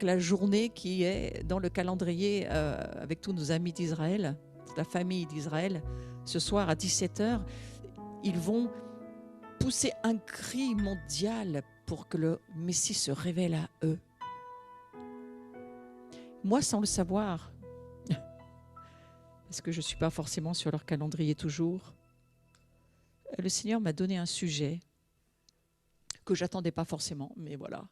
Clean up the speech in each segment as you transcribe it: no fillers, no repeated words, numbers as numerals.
la journée qui est dans le calendrier avec tous nos amis d'Israël, toute la famille d'Israël. Ce soir à 17h, ils vont pousser un cri mondial pour que le Messie se révèle à eux. Moi, sans le savoir, parce que je ne suis pas forcément sur leur calendrier toujours, le Seigneur m'a donné un sujet que je n'attendais pas forcément, mais voilà.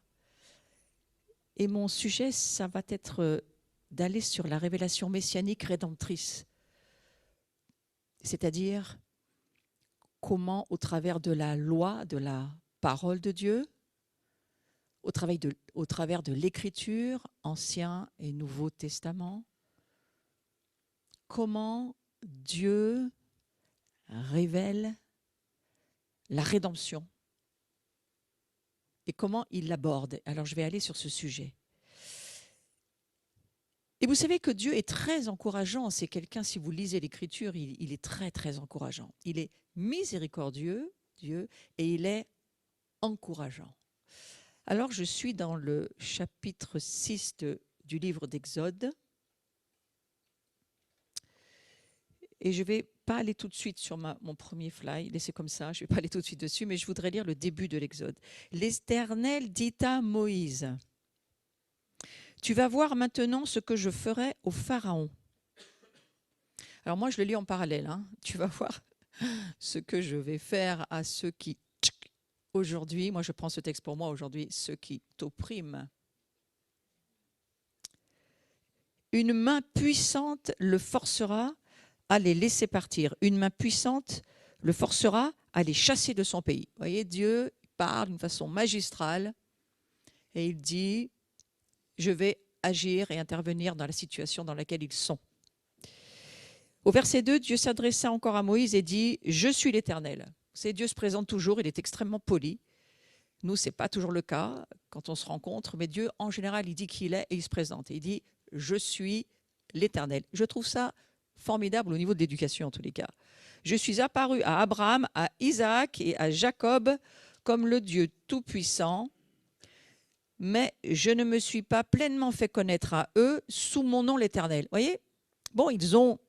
Et mon sujet, ça va être d'aller sur la révélation messianique rédemptrice. C'est-à-dire comment, au travers de la loi, de la parole de Dieu, au travers de l'Écriture, Ancien et Nouveau Testament, comment Dieu révèle la rédemption et comment il l'aborde. Alors je vais aller sur ce sujet. Et vous savez que Dieu est très encourageant. C'est quelqu'un, si vous lisez l'Écriture, il est très, très encourageant. Il est miséricordieux, Dieu, et il est encourageant. Alors, je suis dans le chapitre 6 du livre d'Exode. Et je ne vais pas aller tout de suite sur mon premier fly, laissez comme ça, je ne vais pas aller tout de suite dessus, mais je voudrais lire le début de l'Exode. L'Éternel dit à Moïse, « Tu vas voir maintenant ce que je ferai au Pharaon. » Alors moi, je le lis en parallèle. Hein. Tu vas voir ce que je vais faire à ceux qui, aujourd'hui, moi je prends ce texte pour moi aujourd'hui, ceux qui t'oppriment. Une main puissante le forcera à les laisser partir. Une main puissante le forcera à les chasser de son pays. Vous voyez, Dieu parle d'une façon magistrale et il dit, je vais agir et intervenir dans la situation dans laquelle ils sont. Au verset 2, Dieu s'adressa encore à Moïse et dit, je suis l'Éternel. C'est Dieu se présente toujours, il est extrêmement poli. Nous, ce n'est pas toujours le cas quand on se rencontre, mais Dieu, en général, il dit qui il est et il se présente. Il dit, je suis l'Éternel. Je trouve ça formidable au niveau de l'éducation, en tous les cas. Je suis apparu à Abraham, à Isaac et à Jacob comme le Dieu Tout-Puissant, mais je ne me suis pas pleinement fait connaître à eux sous mon nom l'Éternel. Vous voyez? Bon, ils ont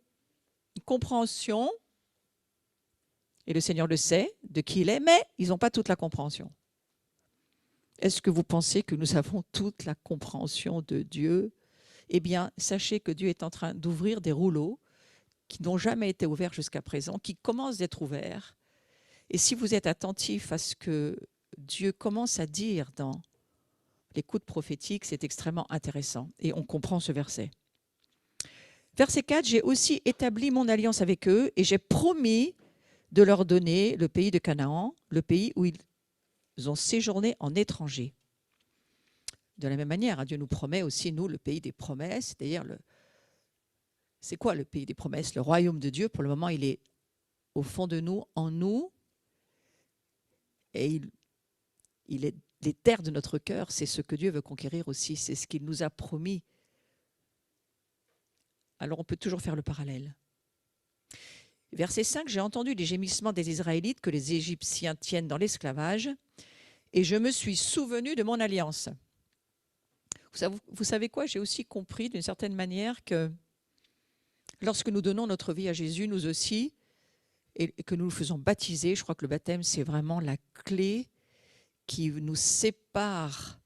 une compréhension, et le Seigneur le sait, de qui il est, mais ils n'ont pas toute la compréhension. Est-ce que vous pensez que nous avons toute la compréhension de Dieu? Eh bien, sachez que Dieu est en train d'ouvrir des rouleaux qui n'ont jamais été ouverts jusqu'à présent, qui commencent d'être ouverts. Et si vous êtes attentif à ce que Dieu commence à dire dans l'écoute prophétique, c'est extrêmement intéressant. Et on comprend ce verset. Verset 4, j'ai aussi établi mon alliance avec eux et j'ai promis de leur donner le pays de Canaan, le pays où ils ont séjourné en étranger. De la même manière, Dieu nous promet aussi, nous, le pays des promesses, c'est-à-dire c'est quoi le pays des promesses? Le royaume de Dieu, pour le moment, il est au fond de nous, en nous, et il est les terres de notre cœur, c'est ce que Dieu veut conquérir aussi, c'est ce qu'il nous a promis. Alors on peut toujours faire le parallèle. Verset 5, j'ai entendu les gémissements des Israélites que les Égyptiens tiennent dans l'esclavage, et je me suis souvenu de mon alliance. Vous savez quoi? J'ai aussi compris d'une certaine manière que lorsque nous donnons notre vie à Jésus, nous aussi, et que nous nous faisons baptiser, je crois que le baptême, c'est vraiment la clé qui nous sépare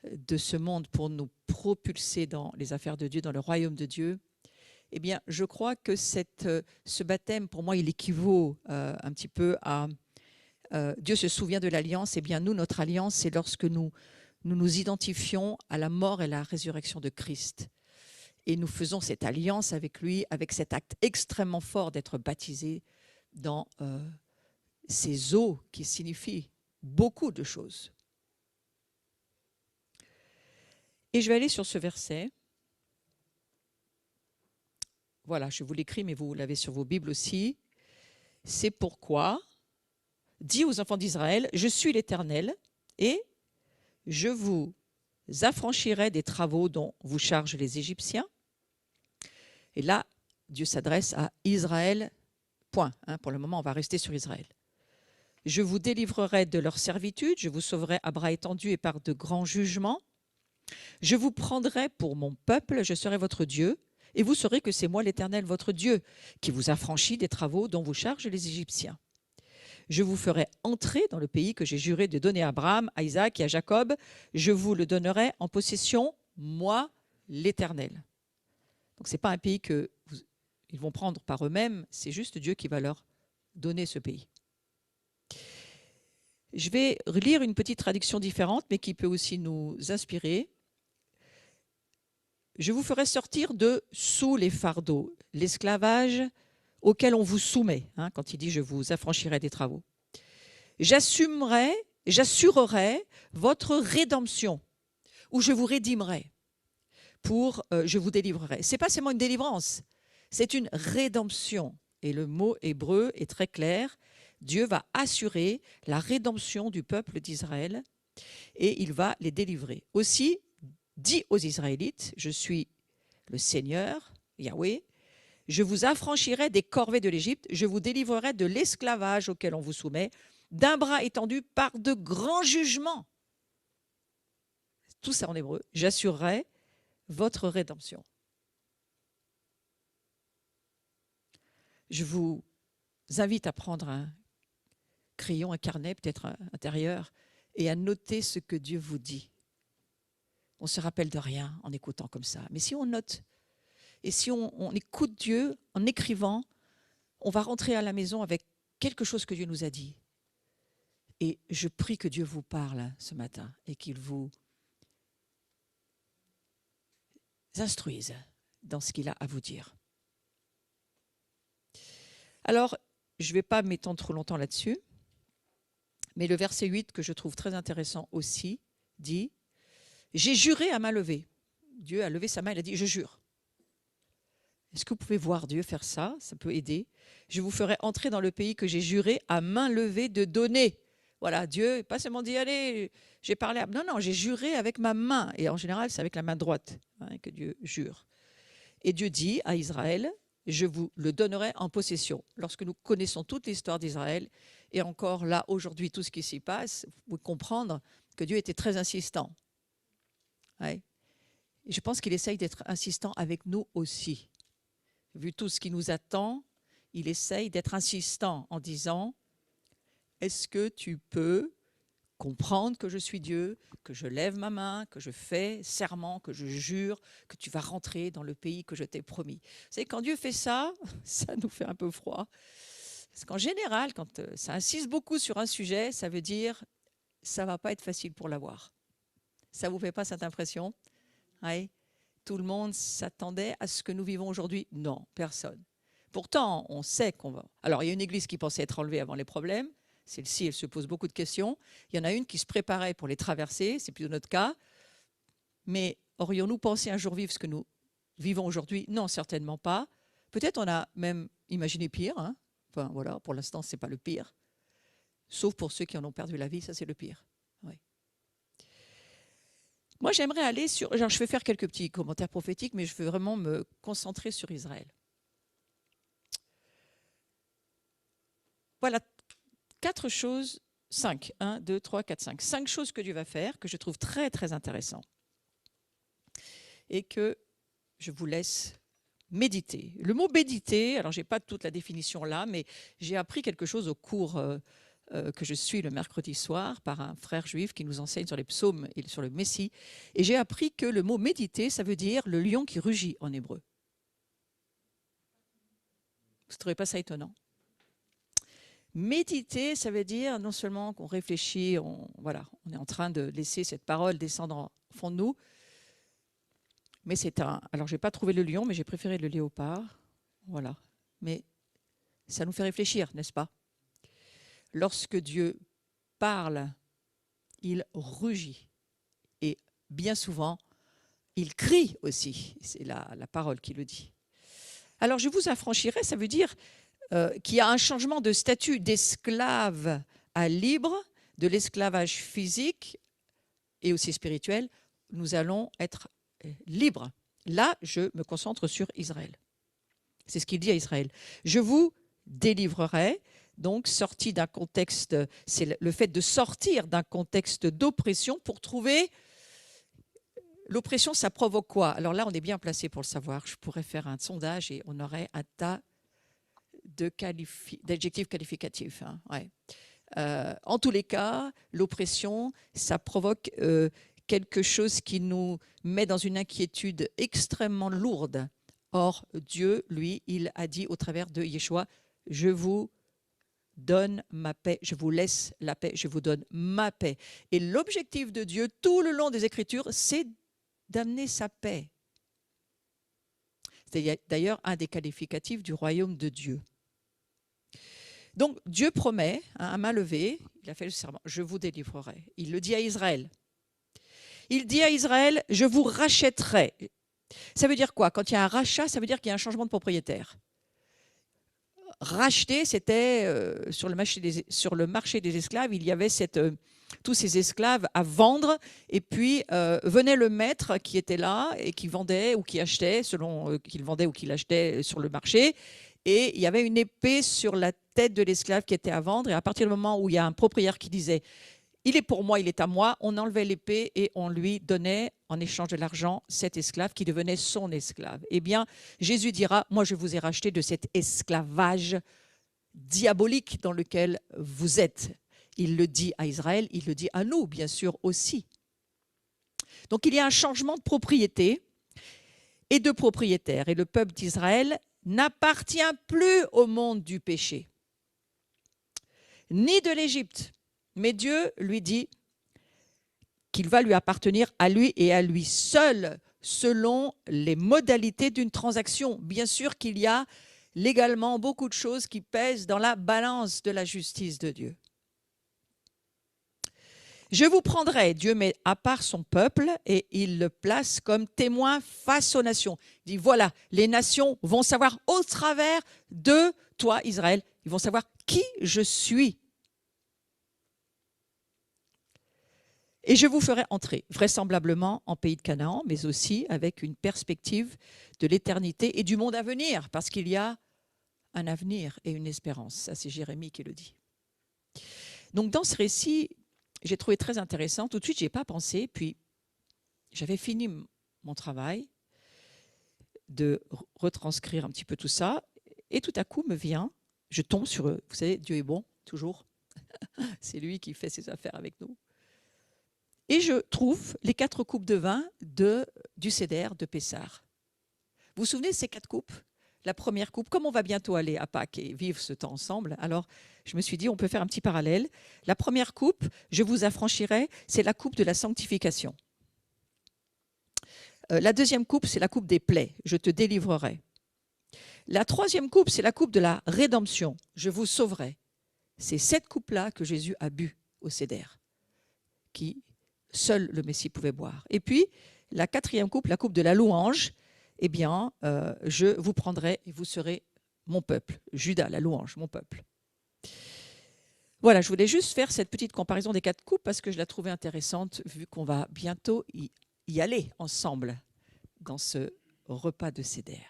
de ce monde pour nous propulser dans les affaires de Dieu, dans le royaume de Dieu. Eh bien, je crois que ce baptême, pour moi, il équivaut un petit peu à Dieu se souvient de l'alliance. Eh bien, nous, notre alliance, c'est lorsque nous nous identifions à la mort et la résurrection de Christ. Et nous faisons cette alliance avec lui, avec cet acte extrêmement fort d'être baptisé dans ces eaux qui signifient beaucoup de choses. Et je vais aller sur ce verset. Voilà, je vous l'écris, mais vous l'avez sur vos Bibles aussi. C'est pourquoi, dis aux enfants d'Israël, je suis l'Éternel, et je vous affranchirai des travaux dont vous chargent les Égyptiens. Et là, Dieu s'adresse à Israël, point. Pour le moment, on va rester sur Israël. Je vous délivrerai de leur servitude, je vous sauverai à bras étendus et par de grands jugements. Je vous prendrai pour mon peuple, je serai votre Dieu, et vous saurez que c'est moi l'Éternel, votre Dieu, qui vous affranchit des travaux dont vous chargent les Égyptiens. Je vous ferai entrer dans le pays que j'ai juré de donner à Abraham, à Isaac et à Jacob. Je vous le donnerai en possession, moi, l'Éternel. Donc ce n'est pas un pays qu'ils vont prendre par eux-mêmes, c'est juste Dieu qui va leur donner ce pays. Je vais lire une petite traduction différente, mais qui peut aussi nous inspirer. Je vous ferai sortir de sous les fardeaux, l'esclavage auquel on vous soumet, quand il dit « je vous affranchirai des travaux ». J'assurerai votre rédemption, ou je vous rédimerai, je vous délivrerai. Ce n'est pas seulement une délivrance, c'est une rédemption. Et le mot hébreu est très clair. Dieu va assurer la rédemption du peuple d'Israël et il va les délivrer. Aussi, dit aux Israélites, je suis le Seigneur, Yahweh, je vous affranchirai des corvées de l'Égypte, je vous délivrerai de l'esclavage auquel on vous soumet, d'un bras étendu par de grands jugements. Tout ça en hébreu. J'assurerai votre rédemption. Je vous invite à prendre un crayon, un carnet, peut-être intérieur, et à noter ce que Dieu vous dit. On ne se rappelle de rien en écoutant comme ça. Mais si on note, et si on écoute Dieu en écrivant, on va rentrer à la maison avec quelque chose que Dieu nous a dit. Et je prie que Dieu vous parle ce matin et qu'il vous instruise dans ce qu'il a à vous dire. Alors, je ne vais pas m'étendre trop longtemps là-dessus, mais le verset 8 que je trouve très intéressant aussi dit « J'ai juré à main levée ». Dieu a levé sa main, il a dit « Je jure ». Est-ce que vous pouvez voir Dieu faire ça? Ça peut aider. « Je vous ferai entrer dans le pays que j'ai juré à main levée de donner ». Voilà, Dieu n'a pas seulement dit « Allez, j'ai parlé ». Non, non, j'ai juré avec ma main. Et en général, c'est avec la main droite que Dieu jure. Et Dieu dit à Israël « Je vous le donnerai en possession ». Lorsque nous connaissons toute l'histoire d'Israël, et encore là, aujourd'hui, tout ce qui s'y passe, vous pouvez comprendre que Dieu était très insistant. Ouais. Et je pense qu'il essaye d'être insistant avec nous aussi. Vu tout ce qui nous attend, il essaye d'être insistant en disant « Est-ce que tu peux comprendre que je suis Dieu, que je lève ma main, que je fais serment, que je jure, que tu vas rentrer dans le pays que je t'ai promis ?» Vous savez, quand Dieu fait ça, ça nous fait un peu froid. Parce qu'en général, quand ça insiste beaucoup sur un sujet, ça veut dire ça ne va pas être facile pour l'avoir. Ça ne vous fait pas cette impression? Oui. Tout le monde s'attendait à ce que nous vivons aujourd'hui? Non, personne. Pourtant, on sait qu'on va... Alors, il y a une église qui pensait être enlevée avant les problèmes. Celle-ci, elle se pose beaucoup de questions. Il y en a une qui se préparait pour les traverser. C'est plutôt notre cas. Mais aurions-nous pensé un jour vivre ce que nous vivons aujourd'hui? Non, certainement pas. Peut-être on a même imaginé pire. Enfin, voilà, pour l'instant, ce n'est pas le pire. Sauf pour ceux qui en ont perdu la vie, ça, c'est le pire. Oui. Moi, j'aimerais aller sur... Genre, je vais faire quelques petits commentaires prophétiques, mais je veux vraiment me concentrer sur Israël. Voilà 4 choses, 5, 1, 2, 3, 4, 5. 5 choses que Dieu va faire, que je trouve très, très intéressant. Et que je vous laisse méditer. Le mot méditer, alors je n'ai pas toute la définition là, mais j'ai appris quelque chose au cours que je suis le mercredi soir par un frère juif qui nous enseigne sur les psaumes et sur le Messie. Et j'ai appris que le mot méditer, ça veut dire le lion qui rugit en hébreu. Vous ne trouvez pas ça étonnant? Méditer, ça veut dire non seulement qu'on réfléchit, on est en train de laisser cette parole descendre au fond de nous, mais c'est un... Alors, je n'ai pas trouvé le lion, mais j'ai préféré le léopard. Voilà. Mais ça nous fait réfléchir, n'est-ce pas? Lorsque Dieu parle, il rugit. Et bien souvent, il crie aussi. C'est la parole qui le dit. Alors, je vous affranchirai, ça veut dire qu'il y a un changement de statut d'esclave à libre, de l'esclavage physique et aussi spirituel. Nous allons être libres. Là, je me concentre sur Israël. C'est ce qu'il dit à Israël. Je vous délivrerai. Donc, sorti d'un contexte, c'est le fait de sortir d'un contexte d'oppression pour trouver l'oppression, ça provoque quoi? Alors là, on est bien placé pour le savoir. Je pourrais faire un sondage et on aurait un tas d'adjectifs qualificatifs. Hein, ouais. En tous les cas, l'oppression, ça provoque quelque chose qui nous met dans une inquiétude extrêmement lourde. Or, Dieu, lui, il a dit au travers de Yeshua, je vous donne ma paix, je vous laisse la paix, je vous donne ma paix. Et l'objectif de Dieu, tout le long des Écritures, c'est d'amener sa paix. C'est d'ailleurs un des qualificatifs du royaume de Dieu. Donc Dieu promet, à main levée, il a fait le serment, je vous délivrerai. Il le dit à Israël. Il dit à Israël, je vous rachèterai. Ça veut dire quoi? Quand il y a un rachat, ça veut dire qu'il y a un changement de propriétaire. Racheter, c'était sur le marché des esclaves, il y avait tous ces esclaves à vendre, et puis venait le maître qui était là et qui vendait ou qui achetait, selon qu'il vendait ou qu'il achetait sur le marché. Et il y avait une épée sur la tête de l'esclave qui était à vendre. Et à partir du moment où il y a un propriétaire qui disait « il est pour moi, il est à moi », on enlevait l'épée et on lui donnait en échange de l'argent cet esclave qui devenait son esclave. Eh bien, Jésus dira « moi, je vous ai racheté de cet esclavage diabolique dans lequel vous êtes ». Il le dit à Israël, il le dit à nous, bien sûr, aussi. Donc, il y a un changement de propriété et de propriétaire. Et le peuple d'Israël n'appartient plus au monde du péché, ni de l'Égypte. Mais Dieu lui dit qu'il va lui appartenir à lui et à lui seul, selon les modalités d'une transaction. Bien sûr qu'il y a légalement beaucoup de choses qui pèsent dans la balance de la justice de Dieu. Je vous prendrai, Dieu met à part son peuple et il le place comme témoin face aux nations. Il dit, voilà, les nations vont savoir au travers de toi, Israël, ils vont savoir qui je suis. Et je vous ferai entrer, vraisemblablement en pays de Canaan, mais aussi avec une perspective de l'éternité et du monde à venir, parce qu'il y a un avenir et une espérance. Ça, c'est Jérémie qui le dit. Donc, dans ce récit, j'ai trouvé très intéressant. Tout de suite, je n'y ai pas pensé. Puis, j'avais fini mon travail de retranscrire un petit peu tout ça. Et tout à coup, me vient, je tombe sur eux. Vous savez, Dieu est bon, toujours. C'est lui qui fait ses affaires avec nous. Et je trouve les 4 coupes de vin du Seder de Pessah. Vous vous souvenez de ces 4 coupes? La première coupe, comme on va bientôt aller à Pâques et vivre ce temps ensemble, alors je me suis dit, on peut faire un petit parallèle. La première coupe, je vous affranchirai, c'est la coupe de la sanctification. La deuxième coupe, c'est la coupe des plaies, je te délivrerai. La troisième coupe, c'est la coupe de la rédemption, je vous sauverai. C'est cette coupe-là que Jésus a bu au Seder, qui seul le Messie pouvait boire. Et puis, la quatrième coupe, la coupe de la louange, eh bien, je vous prendrai et vous serez mon peuple. Judas, la louange, mon peuple. Voilà, je voulais juste faire cette petite comparaison des 4 coupes parce que je la trouvais intéressante vu qu'on va bientôt y aller ensemble dans ce repas de Seder.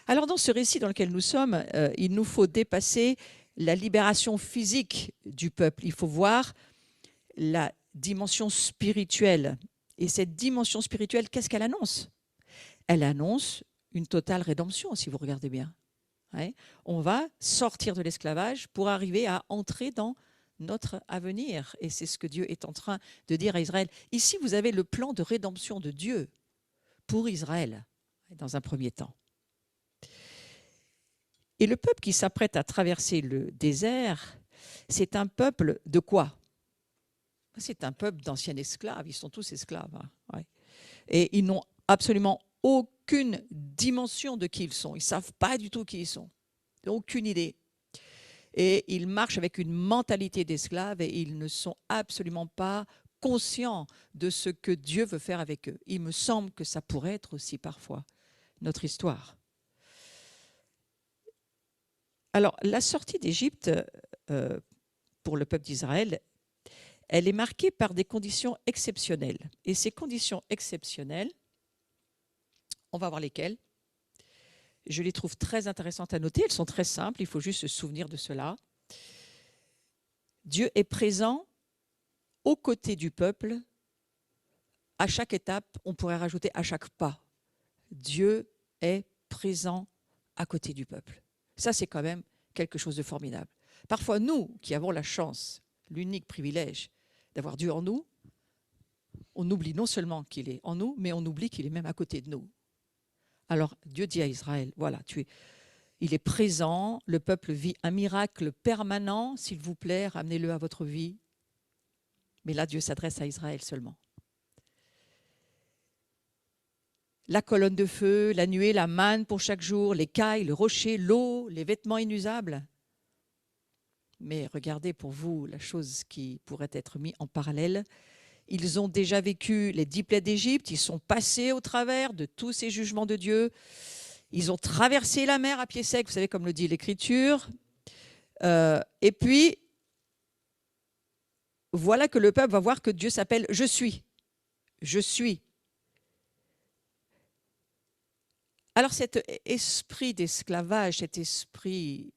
Alors, dans ce récit dans lequel nous sommes, il nous faut dépasser la libération physique du peuple. Il faut voir la dimension spirituelle. Et cette dimension spirituelle, qu'est-ce qu'elle annonce? Elle annonce une totale rédemption, si vous regardez bien. Ouais. On va sortir de l'esclavage pour arriver à entrer dans notre avenir. Et c'est ce que Dieu est en train de dire à Israël. Ici, vous avez le plan de rédemption de Dieu pour Israël, dans un premier temps. Et le peuple qui s'apprête à traverser le désert, c'est un peuple de quoi? C'est un peuple d'anciens esclaves. Ils sont tous esclaves. Hein. Ouais. Et ils n'ont absolument aucune dimension de qui ils sont. Ils ne savent pas du tout qui ils sont. Ils n'ont aucune idée. Et ils marchent avec une mentalité d'esclaves et ils ne sont absolument pas conscients de ce que Dieu veut faire avec eux. Il me semble que ça pourrait être aussi parfois notre histoire. Alors, la sortie d'Égypte pour le peuple d'Israël, elle est marquée par des conditions exceptionnelles. Et ces conditions exceptionnelles, on va voir lesquelles. Je les trouve très intéressantes à noter. Elles sont très simples, il faut juste se souvenir de cela. Dieu est présent aux côtés du peuple à chaque étape, on pourrait rajouter à chaque pas. Dieu est présent à côté du peuple. Ça, c'est quand même quelque chose de formidable. Parfois, nous qui avons la chance, l'unique privilège d'avoir Dieu en nous, on oublie non seulement qu'il est en nous, mais on oublie qu'il est même à côté de nous. Alors, Dieu dit à Israël, voilà, il est présent, le peuple vit un miracle permanent, s'il vous plaît, ramenez-le à votre vie. Mais là, Dieu s'adresse à Israël seulement. La colonne de feu, la nuée, la manne pour chaque jour, les cailles, le rocher, l'eau, les vêtements inusables. Mais regardez pour vous la chose qui pourrait être mise en parallèle. Ils ont déjà vécu les 10 plaies d'Égypte, ils sont passés au travers de tous ces jugements de Dieu. Ils ont traversé la mer à pied sec, vous savez, comme le dit l'Écriture. Et puis, voilà que le peuple va voir que Dieu s'appelle « Je suis ». Je suis. Alors cet esprit d'esclavage, cet esprit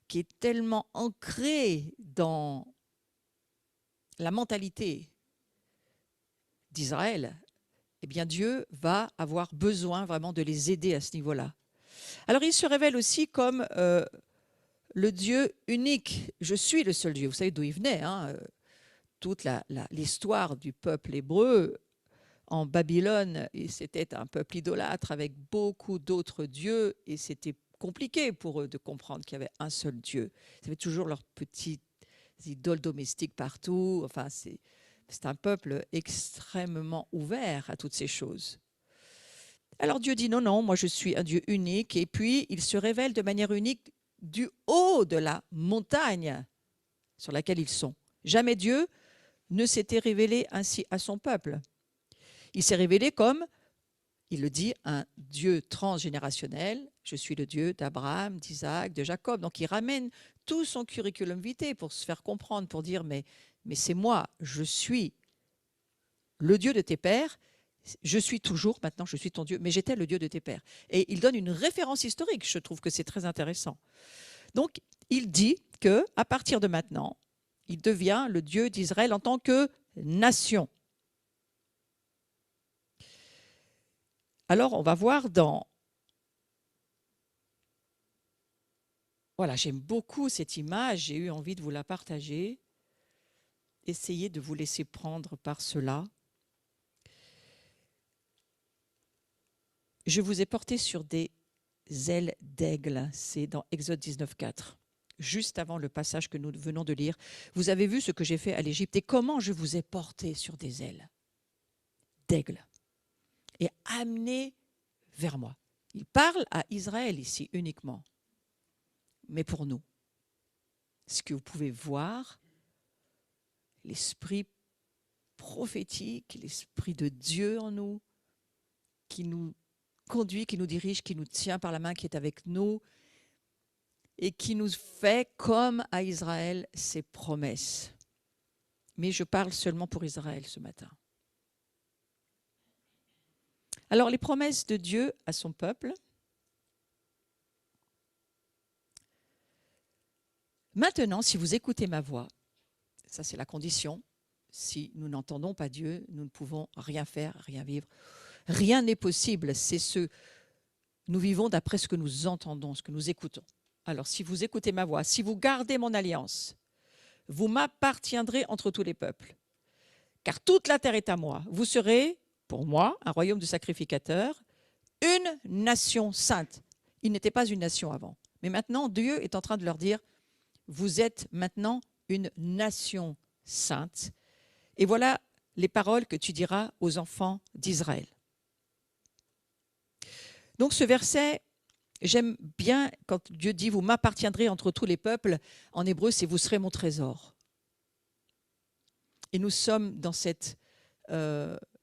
qui est tellement ancré dans la mentalité d'Israël, eh bien Dieu va avoir besoin vraiment de les aider à ce niveau-là. Alors il se révèle aussi comme le Dieu unique. Je suis le seul Dieu. Vous savez d'où il venait, hein, toute l'histoire du peuple hébreu en Babylone, c'était un peuple idolâtre avec beaucoup d'autres dieux et c'était compliqué pour eux de comprendre qu'il y avait un seul Dieu. Ils avaient toujours leurs petites idoles domestiques partout. Enfin, c'est un peuple extrêmement ouvert à toutes ces choses. Alors Dieu dit non, non, moi je suis un Dieu unique. Et puis il se révèle de manière unique du haut de la montagne sur laquelle ils sont. Jamais Dieu ne s'était révélé ainsi à son peuple. Il s'est révélé comme, il le dit, un Dieu transgénérationnel. Je suis le Dieu d'Abraham, d'Isaac, de Jacob. Donc il ramène tout son curriculum vitae pour se faire comprendre, pour dire mais c'est moi, je suis le Dieu de tes pères. Je suis toujours, maintenant je suis ton Dieu, mais j'étais le Dieu de tes pères. Et il donne une référence historique, je trouve que c'est très intéressant. Donc il dit qu'à partir de maintenant, il devient le Dieu d'Israël en tant que nation. Alors, on va voir dans... Voilà, j'aime beaucoup cette image, j'ai eu envie de vous la partager. Essayez de vous laisser prendre par cela. Je vous ai porté sur des ailes d'aigle, c'est dans Exode 19,4, juste avant le passage que nous venons de lire. Vous avez vu ce que j'ai fait à l'Égypte et comment je vous ai porté sur des ailes d'aigle et amené vers moi. Il parle à Israël ici uniquement, mais pour nous. Ce que vous pouvez voir, l'esprit prophétique, l'esprit de Dieu en nous, qui nous conduit, qui nous dirige, qui nous tient par la main, qui est avec nous et qui nous fait, comme à Israël, ses promesses. Mais je parle seulement pour Israël ce matin. Alors, les promesses de Dieu à son peuple. Maintenant, si vous écoutez ma voix, ça c'est la condition, si nous n'entendons pas Dieu, nous ne pouvons rien faire, rien vivre. Rien n'est possible, nous vivons d'après ce que nous entendons, ce que nous écoutons. Alors, si vous écoutez ma voix, si vous gardez mon alliance, vous m'appartiendrez entre tous les peuples. Car toute la terre est à moi. Vous serez, pour moi, un royaume de sacrificateurs, une nation sainte. Ils n'étaient pas une nation avant. Mais maintenant, Dieu est en train de leur dire, vous êtes maintenant une nation sainte. Et voilà les paroles que tu diras aux enfants d'Israël. Donc ce verset, j'aime bien quand Dieu dit « Vous m'appartiendrez entre tous les peuples ». En hébreu, c'est « Vous serez mon trésor ». Et nous sommes dans cette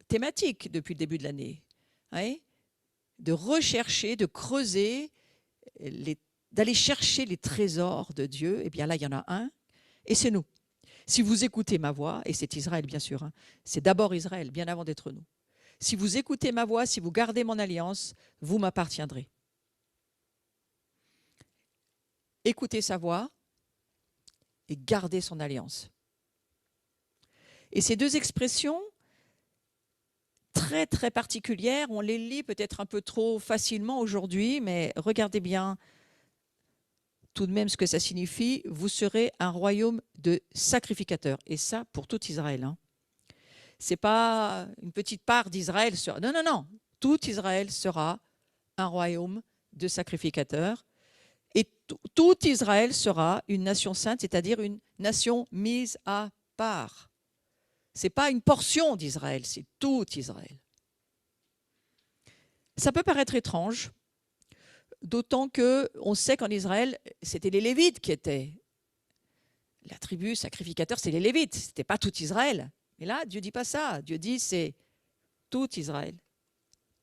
thématique depuis le début de l'année, hein, de rechercher, de creuser, d'aller chercher les trésors de Dieu. Eh bien là, il y en a un, et c'est nous. Si vous écoutez ma voix, et c'est Israël bien sûr, hein, c'est d'abord Israël, bien avant d'être nous. Si vous écoutez ma voix, si vous gardez mon alliance, vous m'appartiendrez. Écoutez sa voix et gardez son alliance. Et ces deux expressions très, très particulières. On les lit peut-être un peu trop facilement aujourd'hui, mais regardez bien tout de même ce que ça signifie. Vous serez un royaume de sacrificateurs. Et ça, pour tout Israël. Hein. Ce n'est pas une petite part d'Israël. Non, non, non. Tout Israël sera un royaume de sacrificateurs. Et tout Israël sera une nation sainte, c'est-à-dire une nation mise à part. Ce n'est pas une portion d'Israël, c'est tout Israël. Ça peut paraître étrange, d'autant qu'on sait qu'en Israël, c'était les Lévites qui étaient. La tribu sacrificateur, c'est les Lévites, ce n'était pas tout Israël. Mais là, Dieu ne dit pas ça. Dieu dit c'est tout Israël.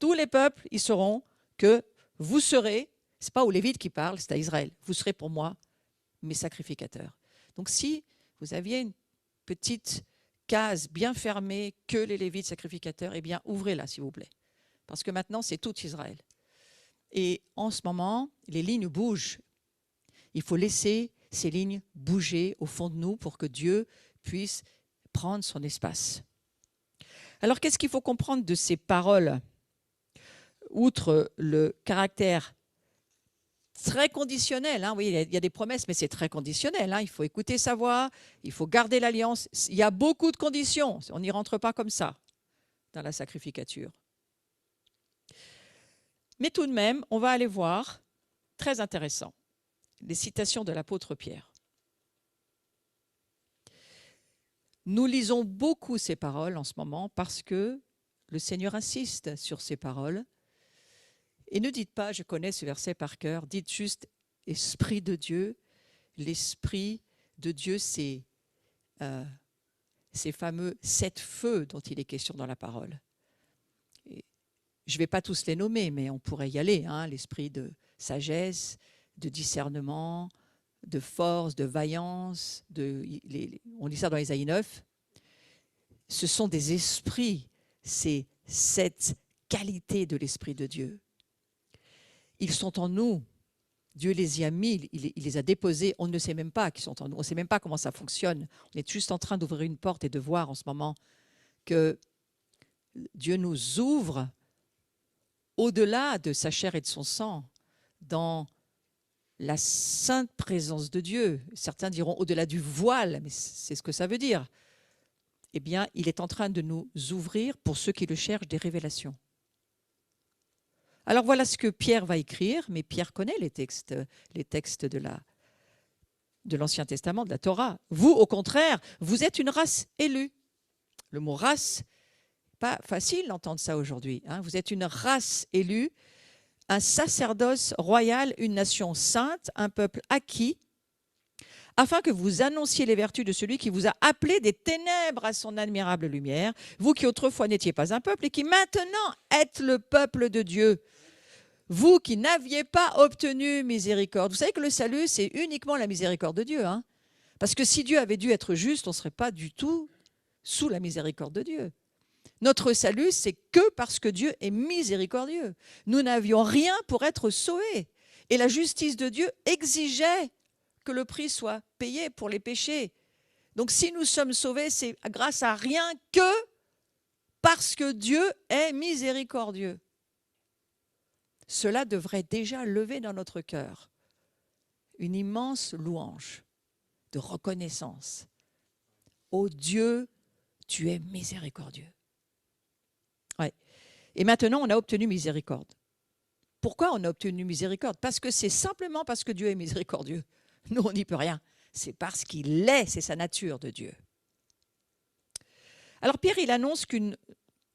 Tous les peuples, ils sauront que vous serez, ce n'est pas aux Lévites qui parlent, c'est à Israël. Vous serez pour moi mes sacrificateurs. Donc si vous aviez une petite case bien fermée que les Lévites sacrificateurs, eh bien ouvrez-la s'il vous plaît. Parce que maintenant, c'est tout Israël. Et en ce moment, les lignes bougent. Il faut laisser ces lignes bouger au fond de nous pour que Dieu puisse prendre son espace. Alors, qu'est-ce qu'il faut comprendre de ces paroles? Outre le caractère très conditionnel, hein, oui, il y a des promesses, mais c'est très conditionnel. Hein, il faut écouter sa voix, il faut garder l'alliance. Il y a beaucoup de conditions. On n'y rentre pas comme ça dans la sacrificature. Mais tout de même, on va aller voir, très intéressant, les citations de l'apôtre Pierre. Nous lisons beaucoup ces paroles en ce moment parce que le Seigneur insiste sur ces paroles. Et ne dites pas, je connais ce verset par cœur, dites juste « Esprit de Dieu ». L'Esprit de Dieu, c'est ces fameux 7 feux dont il est question dans la parole. Et je ne vais pas tous les nommer, mais on pourrait y aller. Hein, l'esprit de sagesse, de discernement, de force, de vaillance. On lit ça dans Ésaïe 9. Ce sont des esprits, c'est cette qualité de l'Esprit de Dieu. Ils sont en nous. Dieu les y a mis, il les a déposés. On ne sait même pas qu'ils sont en nous. On ne sait même pas comment ça fonctionne. On est juste en train d'ouvrir une porte et de voir en ce moment que Dieu nous ouvre au-delà de sa chair et de son sang, dans la sainte présence de Dieu. Certains diront au-delà du voile, mais c'est ce que ça veut dire. Eh bien, il est en train de nous ouvrir, pour ceux qui le cherchent, des révélations. Alors voilà ce que Pierre va écrire, mais Pierre connaît les textes de l'Ancien Testament, de la Torah. Vous, au contraire, vous êtes une race élue. Le mot race, pas facile d'entendre ça aujourd'hui. Hein. Vous êtes une race élue, un sacerdoce royal, une nation sainte, un peuple acquis, afin que vous annonciez les vertus de celui qui vous a appelé des ténèbres à son admirable lumière, vous qui autrefois n'étiez pas un peuple et qui maintenant êtes le peuple de Dieu. Vous qui n'aviez pas obtenu miséricorde. Vous savez que le salut, c'est uniquement la miséricorde de Dieu. Hein, parce que si Dieu avait dû être juste, on ne serait pas du tout sous la miséricorde de Dieu. Notre salut, c'est que parce que Dieu est miséricordieux. Nous n'avions rien pour être sauvés. Et la justice de Dieu exigeait que le prix soit payé pour les péchés. Donc si nous sommes sauvés, c'est grâce à rien que parce que Dieu est miséricordieux. Cela devrait déjà lever dans notre cœur une immense louange de reconnaissance. Ô Dieu, tu es miséricordieux. Ouais. Et maintenant, on a obtenu miséricorde. Pourquoi on a obtenu miséricorde? Parce que c'est simplement parce que Dieu est miséricordieux. Nous, on n'y peut rien. C'est parce qu'il est, c'est sa nature de Dieu. Alors Pierre, il annonce qu'une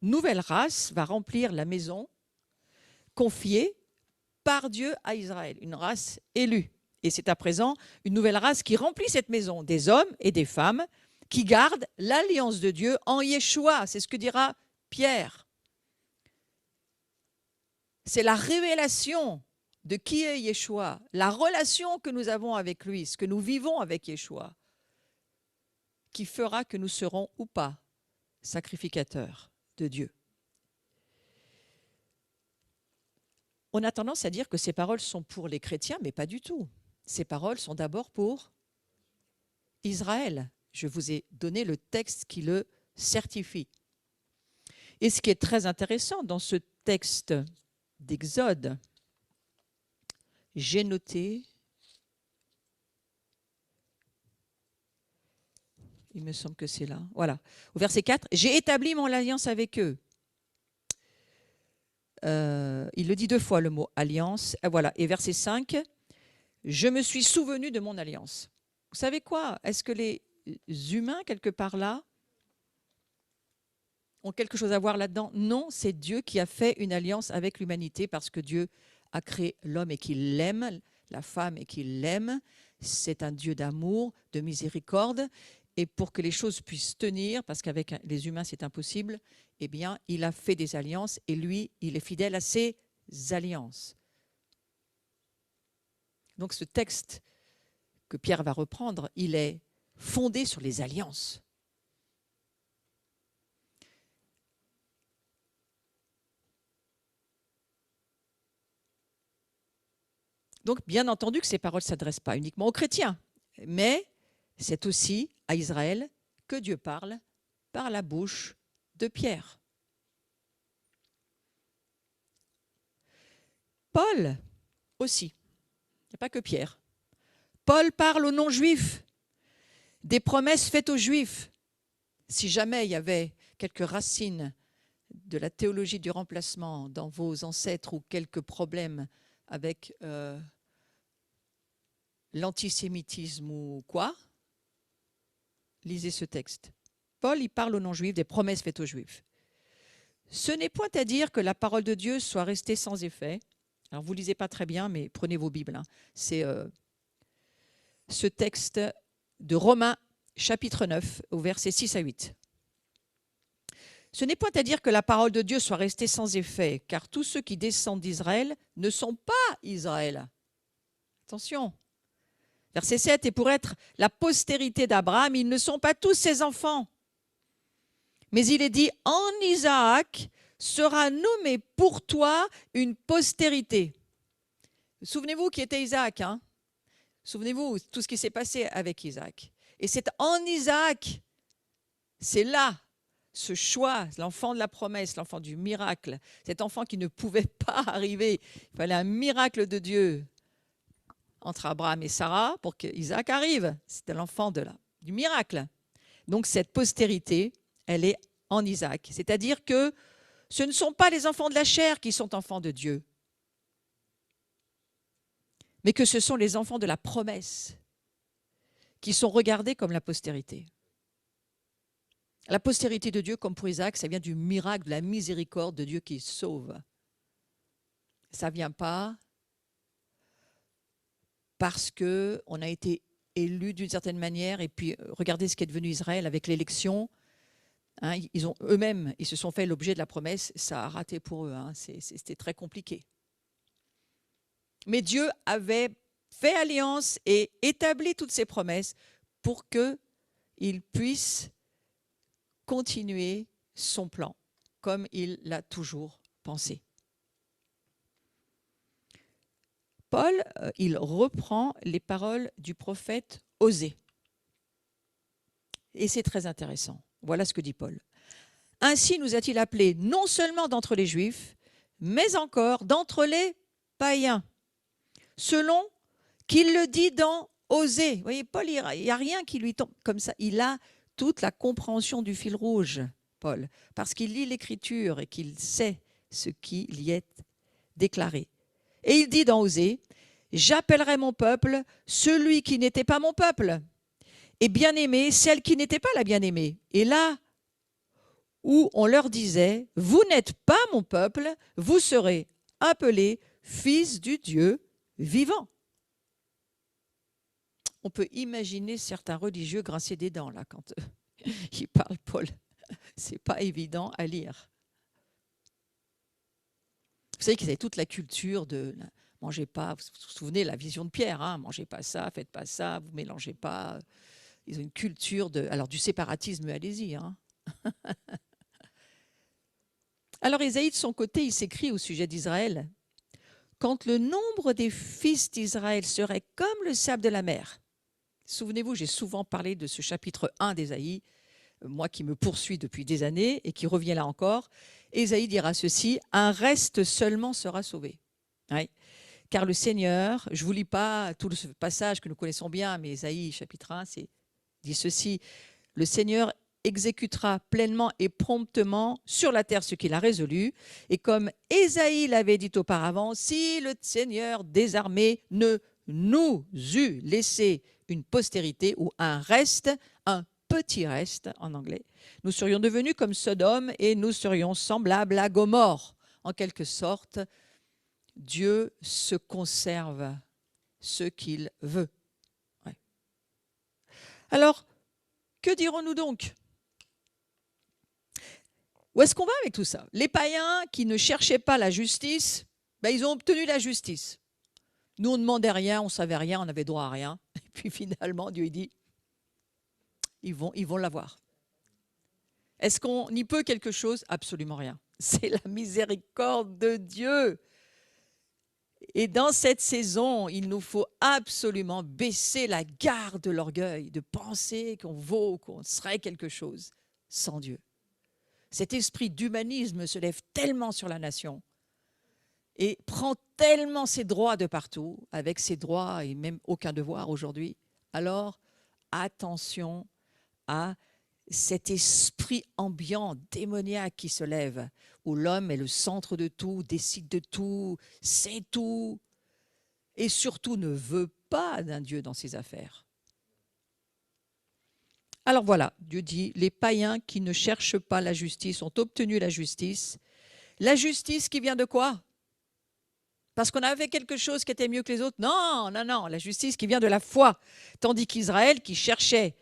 nouvelle race va remplir la maison confiée par Dieu à Israël, une race élue. Et c'est à présent une nouvelle race qui remplit cette maison, des hommes et des femmes qui gardent l'alliance de Dieu en Yeshua. C'est ce que dira Pierre. C'est la révélation de qui est Yeshua, la relation que nous avons avec lui, ce que nous vivons avec Yeshua, qui fera que nous serons ou pas sacrificateurs de Dieu. On a tendance à dire que ces paroles sont pour les chrétiens, mais pas du tout. Ces paroles sont d'abord pour Israël. Je vous ai donné le texte qui le certifie. Et ce qui est très intéressant dans ce texte d'Exode, j'ai noté, il me semble que c'est là, voilà, au verset 4, « J'ai établi mon alliance avec eux ». Il le dit 2 fois, le mot « alliance ». Voilà. Et verset 5, « Je me suis souvenu de mon alliance ». Vous savez quoi? Est-ce que les humains, quelque part là, ont quelque chose à voir là-dedans? Non, c'est Dieu qui a fait une alliance avec l'humanité parce que Dieu a créé l'homme et qu'il l'aime, la femme et qu'il l'aime. C'est un Dieu d'amour, de miséricorde. Et pour que les choses puissent tenir, parce qu'avec les humains c'est impossible, eh bien, il a fait des alliances et lui, il est fidèle à ses alliances. Donc ce texte que Pierre va reprendre, il est fondé sur les alliances. Donc, bien entendu que ces paroles ne s'adressent pas uniquement aux chrétiens, mais c'est aussi à Israël que Dieu parle par la bouche de Pierre. Paul aussi, il n'y a pas que Pierre. Paul parle aux non-juifs, des promesses faites aux juifs. Si jamais il y avait quelques racines de la théologie du remplacement dans vos ancêtres ou quelques problèmes avec l'antisémitisme ou quoi, lisez ce texte. Paul, il parle aux non-juifs des promesses faites aux juifs. Ce n'est point à dire que la parole de Dieu soit restée sans effet. Alors, vous ne lisez pas très bien, mais prenez vos Bibles. Hein. C'est ce texte de Romains, chapitre 9, au verset 6 à 8. Ce n'est point à dire que la parole de Dieu soit restée sans effet, car tous ceux qui descendent d'Israël ne sont pas Israël. Attention. Verset 7, « Et pour être la postérité d'Abraham, ils ne sont pas tous ses enfants. Mais il est dit, en Isaac sera nommé pour toi une postérité. » Souvenez-vous qui était Isaac. Hein? Souvenez-vous tout ce qui s'est passé avec Isaac. Et c'est en Isaac, c'est là, ce choix, l'enfant de la promesse, l'enfant du miracle, cet enfant qui ne pouvait pas arriver. Il fallait un miracle de Dieu entre Abraham et Sarah pour qu'Isaac arrive. C'était l'enfant du miracle. Donc cette postérité, elle est en Isaac. C'est-à-dire que ce ne sont pas les enfants de la chair qui sont enfants de Dieu, mais que ce sont les enfants de la promesse qui sont regardés comme la postérité. La postérité de Dieu, comme pour Isaac, ça vient du miracle, de la miséricorde de Dieu qui sauve. Ça ne vient pas parce qu'on a été élu d'une certaine manière, et puis regardez ce qui est devenu Israël avec l'élection. Hein, ils ont eux-mêmes, ils se sont fait l'objet de la promesse, ça a raté pour eux, hein, c'était très compliqué. Mais Dieu avait fait alliance et établi toutes ces promesses pour qu'il puisse continuer son plan comme il l'a toujours pensé. Paul, il reprend les paroles du prophète Osée. Et c'est très intéressant. Voilà ce que dit Paul. « Ainsi nous a-t-il appelés non seulement d'entre les Juifs, mais encore d'entre les païens, selon qu'il le dit dans Osée. » Vous voyez, Paul, il n'y a rien qui lui tombe comme ça. Il a toute la compréhension du fil rouge, Paul, parce qu'il lit l'Écriture et qu'il sait ce qui y est déclaré. Et il dit dans Osée, « J'appellerai mon peuple celui qui n'était pas mon peuple, et bien-aimé celle qui n'était pas la bien-aimée. » Et là où on leur disait, « Vous n'êtes pas mon peuple, vous serez appelés fils du Dieu vivant. » On peut imaginer certains religieux grincer des dents là quand ils parlent Paul. C'est pas évident à lire. Vous savez qu'ils avaient toute la culture de mangez pas. Vous vous souvenez la vision de Pierre, hein, mangez pas ça, faites pas ça, vous mélangez pas. Ils ont une culture du séparatisme, allez-y. Hein. Alors Ésaïe de son côté, il s'écrit au sujet d'Israël. Quand le nombre des fils d'Israël serait comme le sable de la mer. Souvenez-vous, j'ai souvent parlé de ce chapitre 1 d'Ésaïe. moi qui me poursuis depuis des années et qui revient là encore. Ésaïe dira ceci, un reste seulement sera sauvé. Oui. Car le Seigneur, je ne vous lis pas tout le passage que nous connaissons bien, mais Ésaïe chapitre 1 dit ceci, le Seigneur exécutera pleinement et promptement sur la terre ce qu'il a résolu. Et comme Ésaïe l'avait dit auparavant, si le Seigneur des armées ne nous eût laissé une postérité ou un reste, un petit reste en anglais, nous serions devenus comme Sodome et nous serions semblables à Gomorrhe. En quelque sorte, Dieu se conserve ce qu'il veut. Ouais. Alors, que dirons-nous donc ? Où est-ce qu'on va avec tout ça ? Les païens qui ne cherchaient pas la justice, ils ont obtenu la justice. Nous, on ne demandait rien, on ne savait rien, on avait droit à rien. Et puis finalement, Dieu dit, ils vont l'avoir. Est-ce qu'on y peut quelque chose ? Absolument rien. C'est la miséricorde de Dieu. Et dans cette saison, il nous faut absolument baisser la garde de l'orgueil, de penser qu'on vaut, qu'on serait quelque chose sans Dieu. Cet esprit d'humanisme se lève tellement sur la nation et prend tellement ses droits de partout, avec ses droits et même aucun devoir aujourd'hui. Alors, attention à cet esprit ambiant, démoniaque qui se lève, où l'homme est le centre de tout, décide de tout, sait tout, et surtout ne veut pas d'un Dieu dans ses affaires. Alors voilà, Dieu dit, les païens qui ne cherchent pas la justice ont obtenu la justice. La justice qui vient de quoi ? Parce qu'on avait quelque chose qui était mieux que les autres ? Non, non, non, la justice qui vient de la foi. Tandis qu'Israël, qui cherchait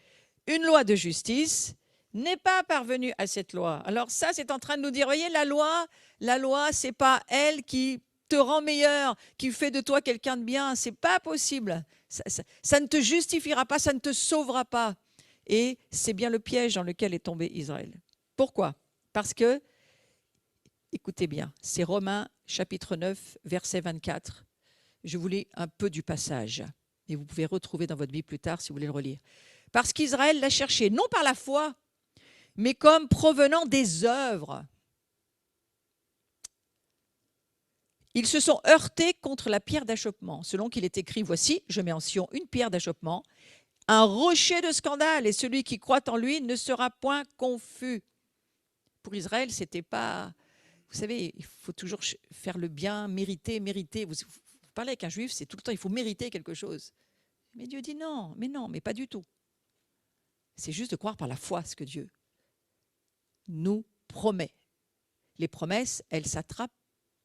une loi de justice, n'est pas parvenu à cette loi. Alors ça, c'est en train de nous dire, voyez, la loi, c'est pas elle qui te rend meilleur, qui fait de toi quelqu'un de bien. C'est pas possible. Ça ne te justifiera pas, ça ne te sauvera pas. Et c'est bien le piège dans lequel est tombé Israël. Pourquoi ? Parce que, écoutez bien, c'est Romains chapitre 9, verset 24. Je vous lis un peu du passage. Et vous pouvez retrouver dans votre Bible plus tard si vous voulez le relire. Parce qu'Israël l'a cherché, non par la foi, mais comme provenant des œuvres. Ils se sont heurtés contre la pierre d'achoppement, selon qu'il est écrit, voici, je mets en Sion une pierre d'achoppement, un rocher de scandale, et celui qui croit en lui ne sera point confus. Pour Israël, c'était pas... Vous savez, il faut toujours faire le bien, mériter. Vous parlez avec un juif, c'est tout le temps, il faut mériter quelque chose. Mais Dieu dit non, mais pas du tout. C'est juste de croire par la foi ce que Dieu nous promet. Les promesses, elles s'attrapent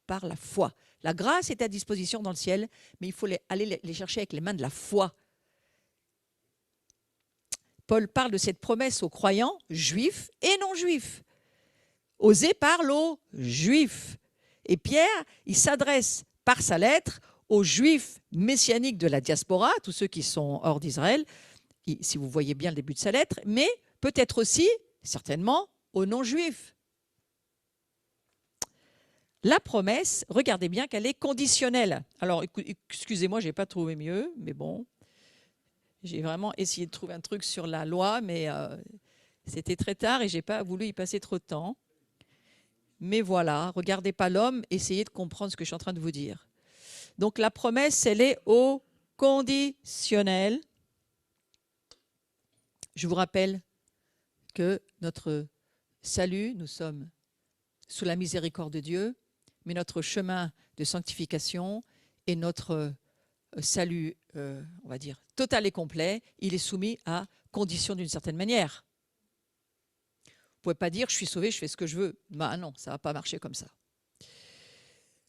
par la foi. La grâce est à disposition dans le ciel, mais il faut aller les chercher avec les mains de la foi. Paul parle de cette promesse aux croyants, juifs et non-juifs. Osée parle aux juifs. Et Pierre, il s'adresse par sa lettre aux juifs messianiques de la diaspora, tous ceux qui sont hors d'Israël, si vous voyez bien le début de sa lettre, mais peut-être aussi, certainement, aux non-juifs. La promesse, regardez bien qu'elle est conditionnelle. Alors, excusez-moi, je n'ai pas trouvé mieux, mais bon, j'ai vraiment essayé de trouver un truc sur la loi, mais c'était très tard et je n'ai pas voulu y passer trop de temps. Mais voilà, regardez pas l'homme, essayez de comprendre ce que je suis en train de vous dire. Donc la promesse, elle est au conditionnel. Je vous rappelle que notre salut, nous sommes sous la miséricorde de Dieu, mais notre chemin de sanctification et notre salut, on va dire, total et complet, il est soumis à conditions d'une certaine manière. Vous ne pouvez pas dire, je suis sauvé, je fais ce que je veux. Ben non, ça ne va pas marcher comme ça.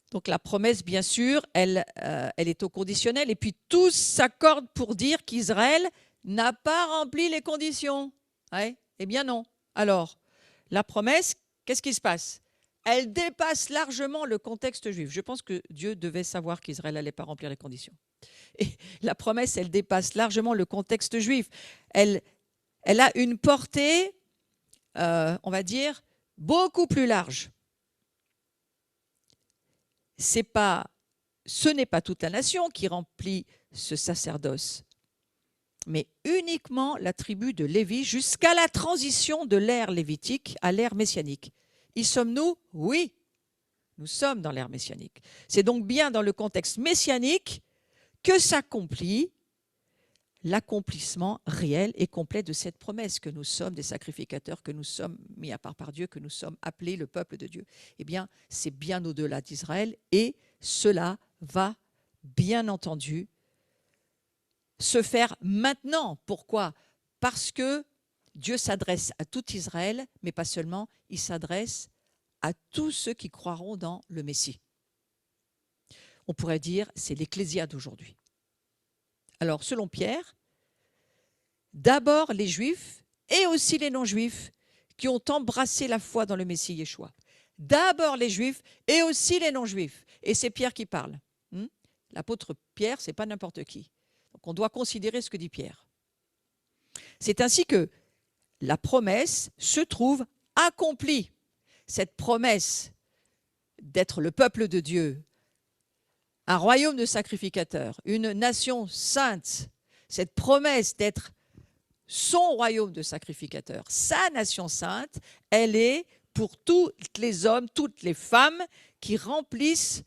Donc la promesse, bien sûr, elle est au conditionnel. Et puis tous s'accordent pour dire qu'Israël n'a pas rempli les conditions. Ouais, eh bien non. Alors, la promesse, qu'est-ce qui se passe ? Elle dépasse largement le contexte juif. Je pense que Dieu devait savoir qu'Israël n'allait pas remplir les conditions. Et la promesse, elle dépasse largement le contexte juif. Elle a une portée, on va dire, beaucoup plus large. Ce n'est pas toute la nation qui remplit ce sacerdoce. mais uniquement la tribu de Lévi jusqu'à la transition de l'ère lévitique à l'ère messianique. Y sommes-nous? Oui, nous sommes dans l'ère messianique. C'est donc bien dans le contexte messianique que s'accomplit l'accomplissement réel et complet de cette promesse, que nous sommes des sacrificateurs, que nous sommes mis à part par Dieu, que nous sommes appelés le peuple de Dieu. Eh bien, c'est bien au-delà d'Israël et cela va, bien entendu, se faire maintenant. Pourquoi? Parce que Dieu s'adresse à tout Israël, mais pas seulement, il s'adresse à tous ceux qui croiront dans le Messie. On pourrait dire, c'est l'Ecclésia d'aujourd'hui. Alors, selon Pierre, d'abord les Juifs et aussi les non-Juifs qui ont embrassé la foi dans le Messie Yeshua. D'abord les Juifs et aussi les non-Juifs. Et c'est Pierre qui parle. L'apôtre Pierre, ce n'est pas n'importe qui. Donc, on doit considérer ce que dit Pierre. C'est ainsi que la promesse se trouve accomplie. Cette promesse d'être le peuple de Dieu, un royaume de sacrificateurs, une nation sainte, cette promesse d'être son royaume de sacrificateurs, sa nation sainte, elle est pour tous les hommes, toutes les femmes qui remplissent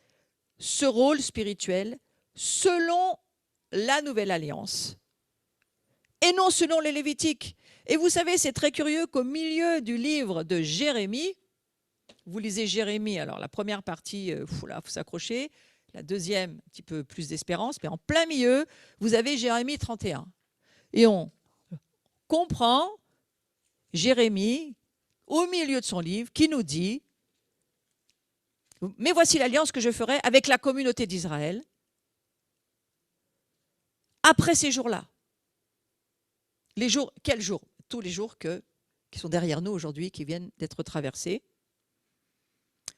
ce rôle spirituel selon la nouvelle alliance et non selon les Lévitiques. Et vous savez, c'est très curieux qu'au milieu du livre de Jérémie, vous lisez Jérémie, alors la première partie, il faut s'accrocher, la deuxième, un petit peu plus d'espérance, mais en plein milieu, vous avez Jérémie 31. Et on comprend Jérémie, au milieu de son livre, qui nous dit « Mais voici l'alliance que je ferai avec la communauté d'Israël après ces jours-là. » Les jours, quels jours? Tous les jours qui sont derrière nous aujourd'hui, qui viennent d'être traversés.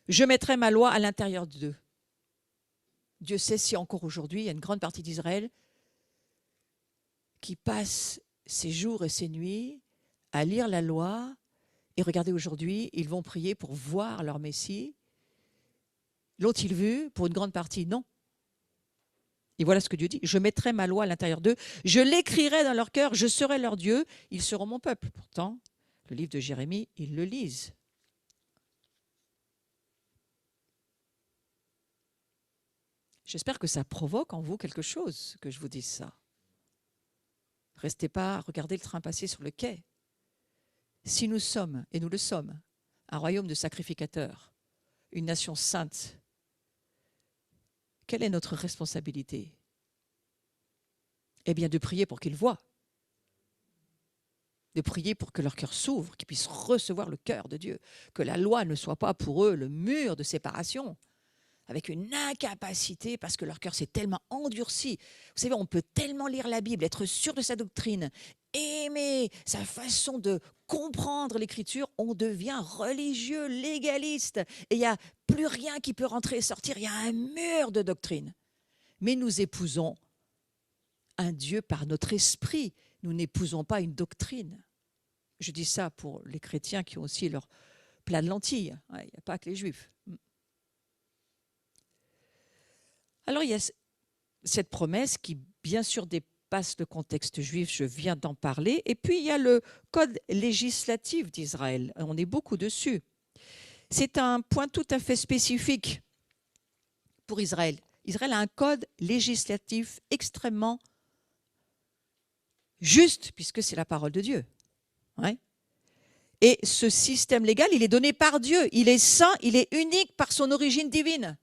Je mettrai ma loi à l'intérieur d'eux. Dieu sait si encore aujourd'hui, il y a une grande partie d'Israël qui passe ses jours et ses nuits à lire la loi. Et regardez, aujourd'hui, ils vont prier pour voir leur Messie. L'ont-ils vu? Pour une grande partie, non. Et voilà ce que Dieu dit. Je mettrai ma loi à l'intérieur d'eux. Je l'écrirai dans leur cœur. Je serai leur Dieu. Ils seront mon peuple. Pourtant, le livre de Jérémie, ils le lisent. J'espère que ça provoque en vous quelque chose, que je vous dise ça. Restez pas à regarder le train passer sur le quai. Si nous sommes, et nous le sommes, un royaume de sacrificateurs, une nation sainte, quelle est notre responsabilité? Eh bien, de prier pour qu'ils voient, de prier pour que leur cœur s'ouvre, qu'ils puissent recevoir le cœur de Dieu, que la loi ne soit pas pour eux le mur de séparation, avec une incapacité, parce que leur cœur s'est tellement endurci. Vous savez, on peut tellement lire la Bible, être sûr de sa doctrine, aimer sa façon de comprendre l'Écriture, on devient religieux, légaliste, et il n'y a plus rien qui peut rentrer et sortir, il y a un mur de doctrine. Mais nous épousons un Dieu par notre esprit, nous n'épousons pas une doctrine. Je dis ça pour les chrétiens qui ont aussi leur plat de lentilles, il n'y a pas que les juifs. Alors, il y a cette promesse qui, bien sûr, dépasse le contexte juif, je viens d'en parler. Et puis, il y a le code législatif d'Israël. On est beaucoup dessus. C'est un point tout à fait spécifique pour Israël. Israël a un code législatif extrêmement juste, puisque c'est la parole de Dieu. Ouais. Et ce système légal, il est donné par Dieu. Il est saint, il est unique par son origine divine.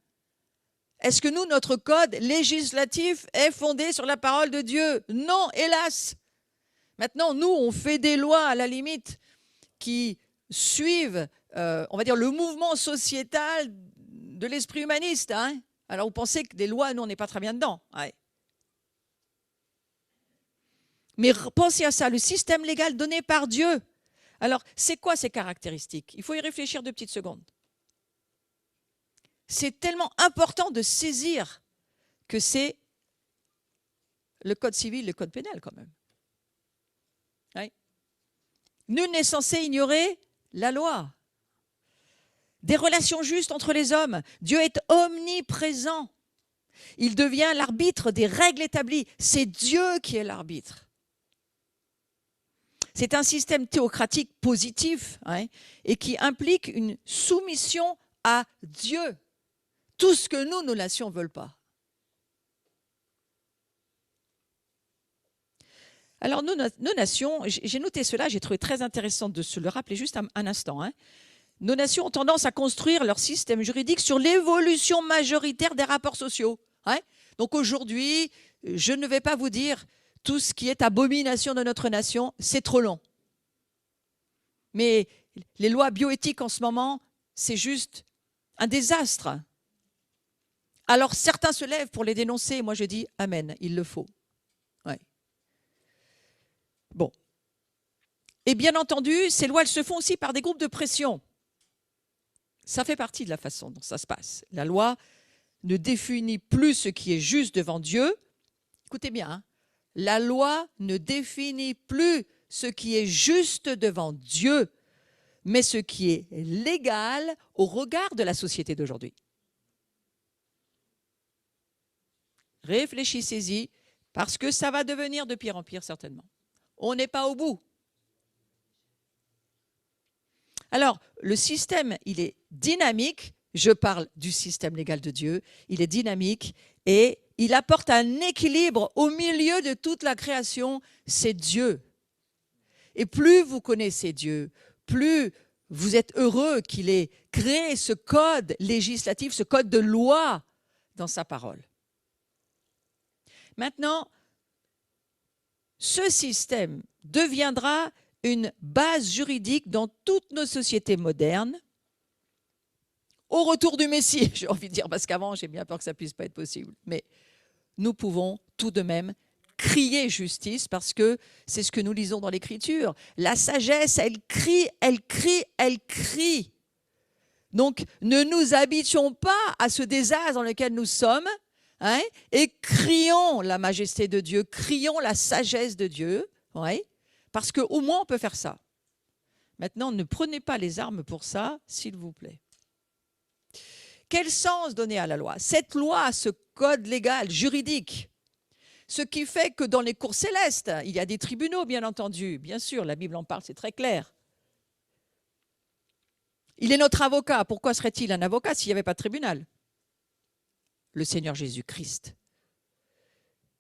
Est-ce que nous, notre code législatif est fondé sur la parole de Dieu? Non, hélas. Maintenant, nous, on fait des lois, à la limite, qui suivent, on va dire, le mouvement sociétal de l'esprit humaniste. Hein. Alors, vous pensez que des lois, nous, on n'est pas très bien dedans. Ouais. Mais pensez à ça, le système légal donné par Dieu. Alors, c'est quoi ces caractéristiques? Il faut y réfléchir 2 petites secondes. C'est tellement important de saisir que c'est le code civil, le code pénal quand même. Oui. Nul n'est censé ignorer la loi. Des relations justes entre les hommes. Dieu est omniprésent. Il devient l'arbitre des règles établies. C'est Dieu qui est l'arbitre. C'est un système théocratique positif, hein, et qui implique une soumission à Dieu. Tout ce que nos nations ne veulent pas. Alors, nos nations, j'ai noté cela, j'ai trouvé très intéressant de se le rappeler juste un instant. Hein. Nos nations ont tendance à construire leur système juridique sur l'évolution majoritaire des rapports sociaux. Hein. Donc aujourd'hui, je ne vais pas vous dire tout ce qui est abomination de notre nation, c'est trop long. Mais les lois bioéthiques en ce moment, c'est juste un désastre. Alors certains se lèvent pour les dénoncer, moi je dis amen, il le faut. Ouais. Bon. Et bien entendu, ces lois, elles se font aussi par des groupes de pression. Ça fait partie de la façon dont ça se passe. La loi ne définit plus ce qui est juste devant Dieu. Écoutez bien, hein, la loi ne définit plus ce qui est juste devant Dieu, mais ce qui est légal au regard de la société d'aujourd'hui. Réfléchissez-y, parce que ça va devenir de pire en pire certainement. On n'est pas au bout. Alors, le système, il est dynamique. Je parle du système légal de Dieu. Il est dynamique et il apporte un équilibre au milieu de toute la création. C'est Dieu. Et plus vous connaissez Dieu, plus vous êtes heureux qu'il ait créé ce code législatif, ce code de loi dans sa parole. Maintenant, ce système deviendra une base juridique dans toutes nos sociétés modernes, au retour du Messie, j'ai envie de dire, parce qu'avant, j'ai bien peur que ça ne puisse pas être possible. Mais nous pouvons tout de même crier justice, parce que c'est ce que nous lisons dans l'Écriture. La sagesse, elle crie, elle crie, elle crie. Donc, ne nous habituons pas à ce désastre dans lequel nous sommes, hein, et crions la majesté de Dieu, crions la sagesse de Dieu, ouais, parce qu'au moins on peut faire ça. Maintenant, ne prenez pas les armes pour ça, s'il vous plaît. Quel sens donner à la loi? Cette loi, ce code légal, juridique, ce qui fait que dans les cours célestes, il y a des tribunaux, bien entendu. Bien sûr, la Bible en parle, c'est très clair. Il est notre avocat. Pourquoi serait-il un avocat s'il n'y avait pas de tribunal? Le Seigneur Jésus-Christ.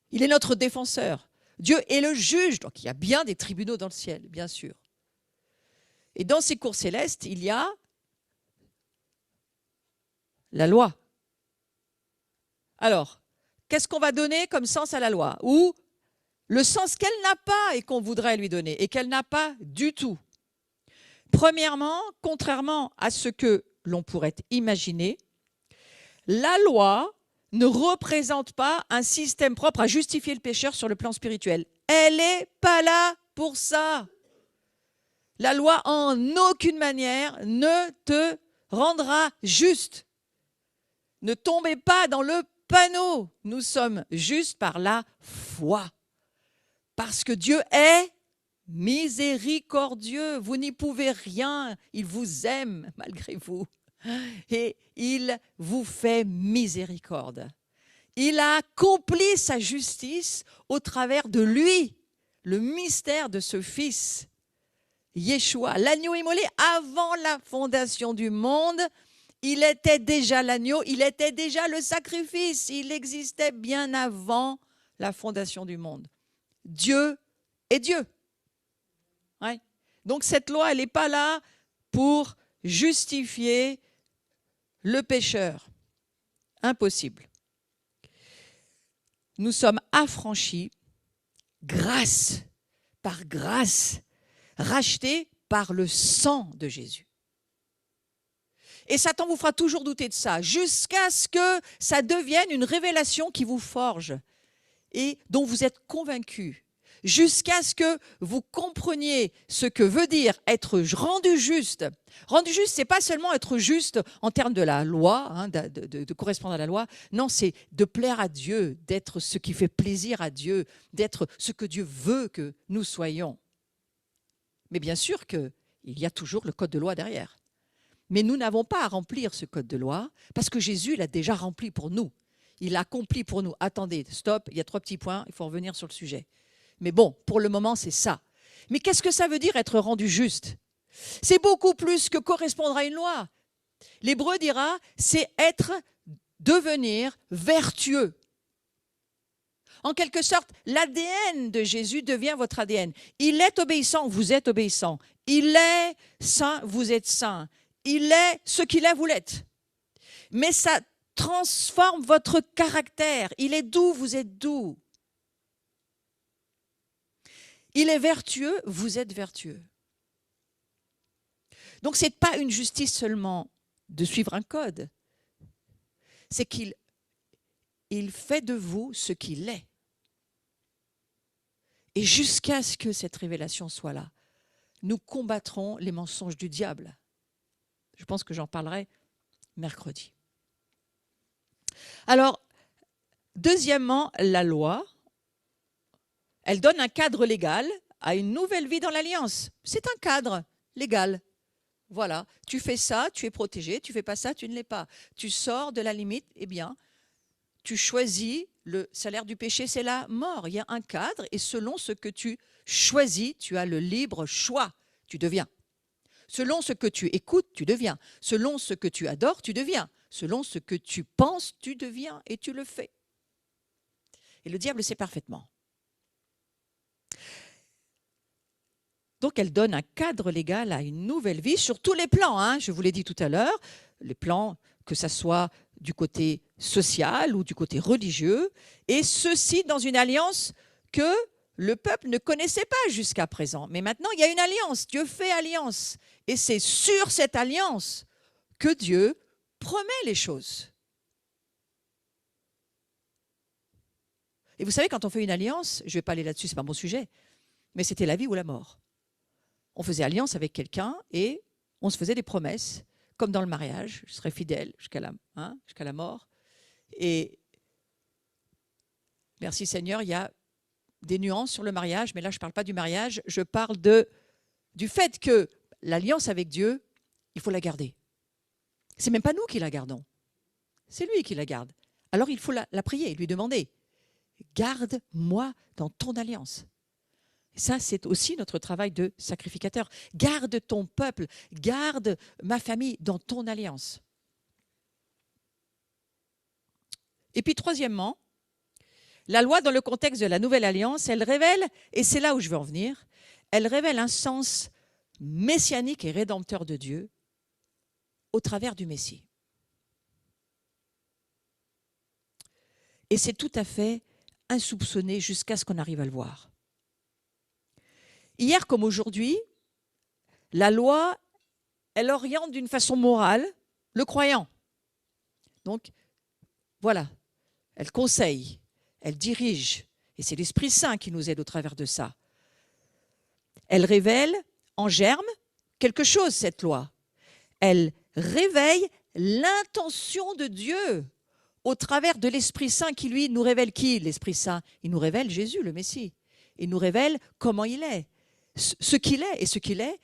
Il est notre défenseur. Dieu est le juge. Donc il y a bien des tribunaux dans le ciel, bien sûr. Et dans ces cours célestes, il y a la loi. Alors, qu'est-ce qu'on va donner comme sens à la loi? Ou le sens qu'elle n'a pas et qu'on voudrait lui donner et qu'elle n'a pas du tout. Premièrement, contrairement à ce que l'on pourrait imaginer, la loi ne représente pas un système propre à justifier le pécheur sur le plan spirituel. Elle n'est pas là pour ça. La loi, en aucune manière, ne te rendra juste. Ne tombez pas dans le panneau. Nous sommes justes par la foi. Parce que Dieu est miséricordieux. Vous n'y pouvez rien. Il vous aime malgré vous. Et il vous fait miséricorde. Il a accompli sa justice au travers de lui, le mystère de ce Fils, Yeshua, l'agneau immolé avant la fondation du monde. Il était déjà l'agneau, il était déjà le sacrifice, il existait bien avant la fondation du monde. Dieu est Dieu. Ouais. Donc cette loi, elle n'est pas là pour justifier le pécheur. Impossible. Nous sommes affranchis, grâce, par grâce, rachetés par le sang de Jésus. Et Satan vous fera toujours douter de ça, jusqu'à ce que ça devienne une révélation qui vous forge et dont vous êtes convaincu, jusqu'à ce que vous compreniez ce que veut dire être rendu juste. Rendu juste, ce n'est pas seulement être juste en termes de la loi, hein, de correspondre à la loi. Non, c'est de plaire à Dieu, d'être ce qui fait plaisir à Dieu, d'être ce que Dieu veut que nous soyons. Mais bien sûr qu'il y a toujours le code de loi derrière. Mais nous n'avons pas à remplir ce code de loi parce que Jésus l'a déjà rempli pour nous. Il l'a accompli pour nous. Attendez, stop, il y a 3 petits points, il faut revenir sur le sujet. Mais bon, pour le moment, c'est ça. Mais qu'est-ce que ça veut dire être rendu juste? C'est beaucoup plus que correspondre à une loi. L'hébreu dira, c'est devenir vertueux. En quelque sorte, l'ADN de Jésus devient votre ADN. Il est obéissant, vous êtes obéissant. Il est saint, vous êtes saint. Il est ce qu'il est, vous l'êtes. Mais ça transforme votre caractère. Il est doux, vous êtes doux. Il est vertueux, vous êtes vertueux. Donc, ce n'est pas une justice seulement de suivre un code. C'est qu'il fait de vous ce qu'il est. Et jusqu'à ce que cette révélation soit là, nous combattrons les mensonges du diable. Je pense que j'en parlerai mercredi. Alors, deuxièmement, la loi, elle donne un cadre légal à une nouvelle vie dans l'alliance. C'est un cadre légal. Voilà, tu fais ça, tu es protégé, tu fais pas ça, tu ne l'es pas. Tu sors de la limite, eh bien, tu choisis, le salaire du péché, c'est la mort. Il y a un cadre et selon ce que tu choisis, tu as le libre choix, tu deviens. Selon ce que tu écoutes, tu deviens. Selon ce que tu adores, tu deviens. Selon ce que tu penses, tu deviens et tu le fais. Et le diable sait parfaitement. Donc, elle donne un cadre légal à une nouvelle vie sur tous les plans. Hein. Je vous l'ai dit tout à l'heure, les plans, que ce soit du côté social ou du côté religieux, et ceci dans une alliance que le peuple ne connaissait pas jusqu'à présent. Mais maintenant, il y a une alliance. Dieu fait alliance. Et c'est sur cette alliance que Dieu promet les choses. Et vous savez, quand on fait une alliance, je ne vais pas aller là-dessus, ce n'est pas mon sujet, mais c'était la vie ou la mort. On faisait alliance avec quelqu'un et on se faisait des promesses, comme dans le mariage, je serai fidèle jusqu'à la mort. Et merci Seigneur, il y a des nuances sur le mariage, mais là je ne parle pas du mariage, je parle du fait que l'alliance avec Dieu, il faut la garder. Ce n'est même pas nous qui la gardons, c'est lui qui la garde. Alors il faut la prier, lui demander, garde-moi dans ton alliance. Ça, c'est aussi notre travail de sacrificateur. Garde ton peuple, garde ma famille dans ton alliance. Et puis, troisièmement, la loi, dans le contexte de la nouvelle alliance, elle révèle, et c'est là où je veux en venir, elle révèle un sens messianique et rédempteur de Dieu au travers du Messie. Et c'est tout à fait insoupçonné jusqu'à ce qu'on arrive à le voir. Hier comme aujourd'hui, la loi, elle oriente d'une façon morale le croyant. Donc, voilà, elle conseille, elle dirige, et c'est l'Esprit Saint qui nous aide au travers de ça. Elle révèle en germe quelque chose, cette loi. Elle réveille l'intention de Dieu au travers de l'Esprit Saint qui, lui, nous révèle qui, l'Esprit Saint? Il nous révèle Jésus, le Messie. Il nous révèle comment il est. Ce qu'il est, et ce qu'il est,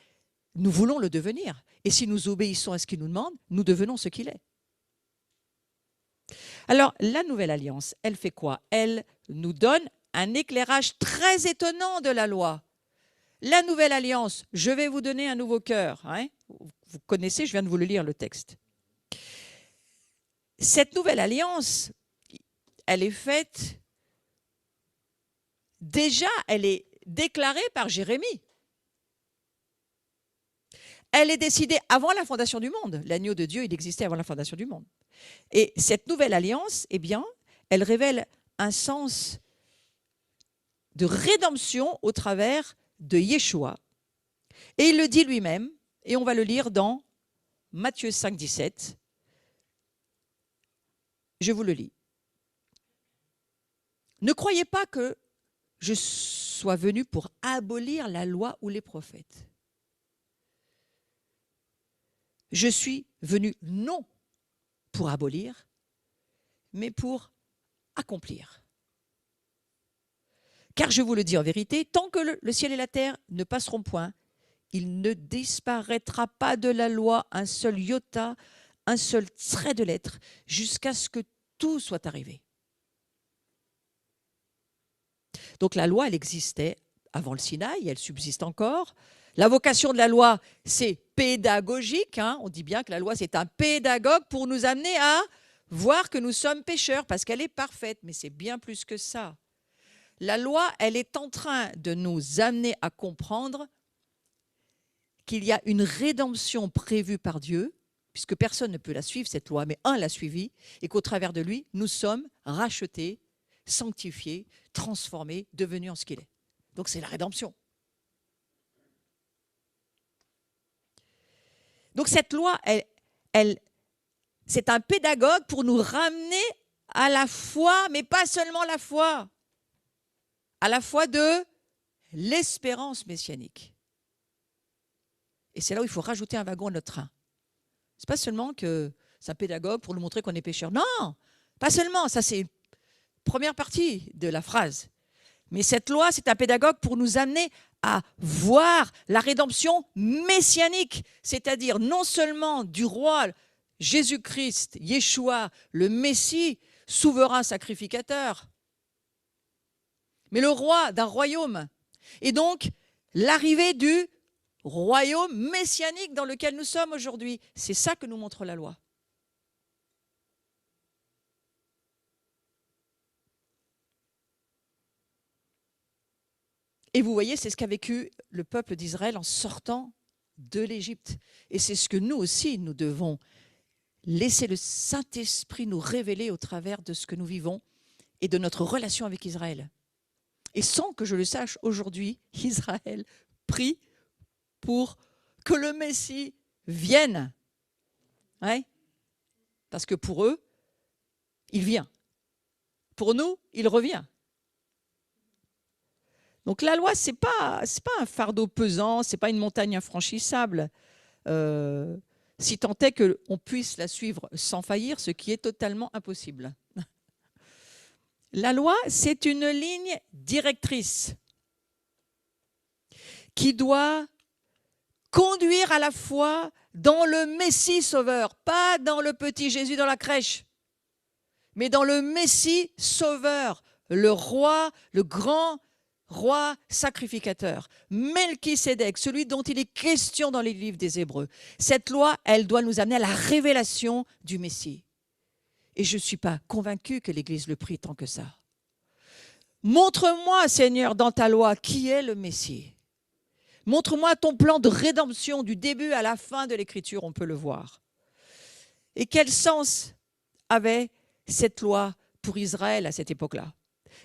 nous voulons le devenir. Et si nous obéissons à ce qu'il nous demande, nous devenons ce qu'il est. Alors, la nouvelle alliance, elle fait quoi? Elle nous donne un éclairage très étonnant de la loi. La nouvelle alliance, je vais vous donner un nouveau cœur. Hein? Vous connaissez, je viens de vous le lire, le texte. Cette nouvelle alliance, elle est faite, déjà, elle est déclarée par Jérémie. Elle est décidée avant la fondation du monde. L'agneau de Dieu, il existait avant la fondation du monde. Et cette nouvelle alliance, eh bien, elle révèle un sens de rédemption au travers de Yeshua. Et il le dit lui-même, et on va le lire dans Matthieu 5, 17. Je vous le lis. Ne croyez pas que je sois venu pour abolir la loi ou les prophètes. Je suis venu non pour abolir, mais pour accomplir. Car je vous le dis en vérité, tant que le ciel et la terre ne passeront point, il ne disparaîtra pas de la loi un seul iota, un seul trait de lettre, jusqu'à ce que tout soit arrivé. Donc la loi, elle existait avant le Sinaï, elle subsiste encore. La vocation de la loi, c'est pédagogique. On dit bien que la loi, c'est un pédagogue pour nous amener à voir que nous sommes pécheurs, parce qu'elle est parfaite, mais c'est bien plus que ça. La loi, elle est en train de nous amener à comprendre qu'il y a une rédemption prévue par Dieu, puisque personne ne peut la suivre, cette loi, mais un l'a suivie, et qu'au travers de lui, nous sommes rachetés, sanctifiés, transformés, devenus en ce qu'il est. Donc c'est la rédemption. Donc cette loi, c'est un pédagogue pour nous ramener à la foi, mais pas seulement la foi, à la foi de l'espérance messianique. Et c'est là où il faut rajouter un wagon à notre train. Ce n'est pas seulement que c'est un pédagogue pour nous montrer qu'on est pécheur. Non, pas seulement. Ça, c'est une première partie de la phrase. Mais cette loi, c'est un pédagogue pour nous amener à voir la rédemption messianique, c'est-à-dire non seulement du roi Jésus-Christ, Yeshua, le Messie, souverain sacrificateur, mais le roi d'un royaume. Et donc, l'arrivée du royaume messianique dans lequel nous sommes aujourd'hui. C'est ça que nous montre la loi. Et vous voyez, c'est ce qu'a vécu le peuple d'Israël en sortant de l'Égypte. Et c'est ce que nous aussi, nous devons laisser le Saint-Esprit nous révéler au travers de ce que nous vivons et de notre relation avec Israël. Et sans que je le sache, aujourd'hui, Israël prie pour que le Messie vienne. Ouais. Parce que pour eux, il vient. Pour nous, il revient. Donc la loi, ce n'est pas un fardeau pesant, ce n'est pas une montagne infranchissable. Si tant est qu'on puisse la suivre sans faillir, ce qui est totalement impossible. La loi, c'est une ligne directrice qui doit conduire à la foi dans le Messie sauveur, pas dans le petit Jésus dans la crèche, mais dans le Messie sauveur, le roi, le grand roi sacrificateur, Melchisédek, celui dont il est question dans les livres des Hébreux. Cette loi, elle doit nous amener à la révélation du Messie. Et je ne suis pas convaincue que l'Église le prie tant que ça. Montre-moi, Seigneur, dans ta loi, qui est le Messie. Montre-moi ton plan de rédemption du début à la fin de l'Écriture, on peut le voir. Et quel sens avait cette loi pour Israël à cette époque-là?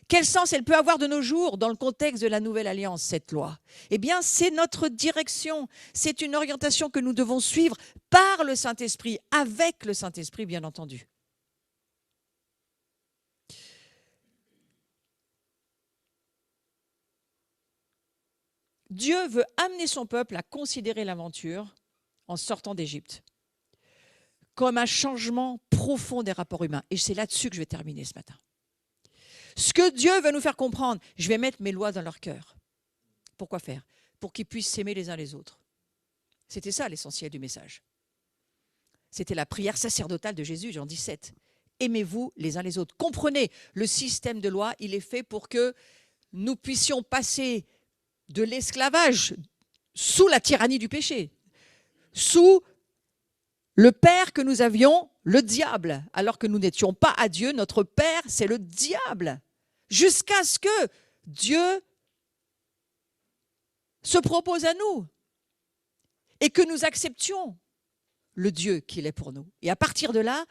Quel sens elle peut avoir de nos jours dans le contexte de la Nouvelle Alliance, cette loi? Eh bien, c'est notre direction. C'est une orientation que nous devons suivre par le Saint-Esprit, avec le Saint-Esprit, bien entendu. Dieu veut amener son peuple à considérer l'aventure en sortant d'Égypte comme un changement profond des rapports humains. Et c'est là-dessus que je vais terminer ce matin. Ce que Dieu veut nous faire comprendre, je vais mettre mes lois dans leur cœur. Pourquoi faire? Pour qu'ils puissent s'aimer les uns les autres. C'était ça l'essentiel du message. C'était la prière sacerdotale de Jésus, Jean 17. Aimez-vous les uns les autres. Comprenez, le système de loi, il est fait pour que nous puissions passer de l'esclavage sous la tyrannie du péché, sous le père que nous avions, le diable, alors que nous n'étions pas à Dieu, notre père, c'est le diable, jusqu'à ce que Dieu se propose à nous et que nous acceptions le Dieu qu'il est pour nous. Et à partir de là,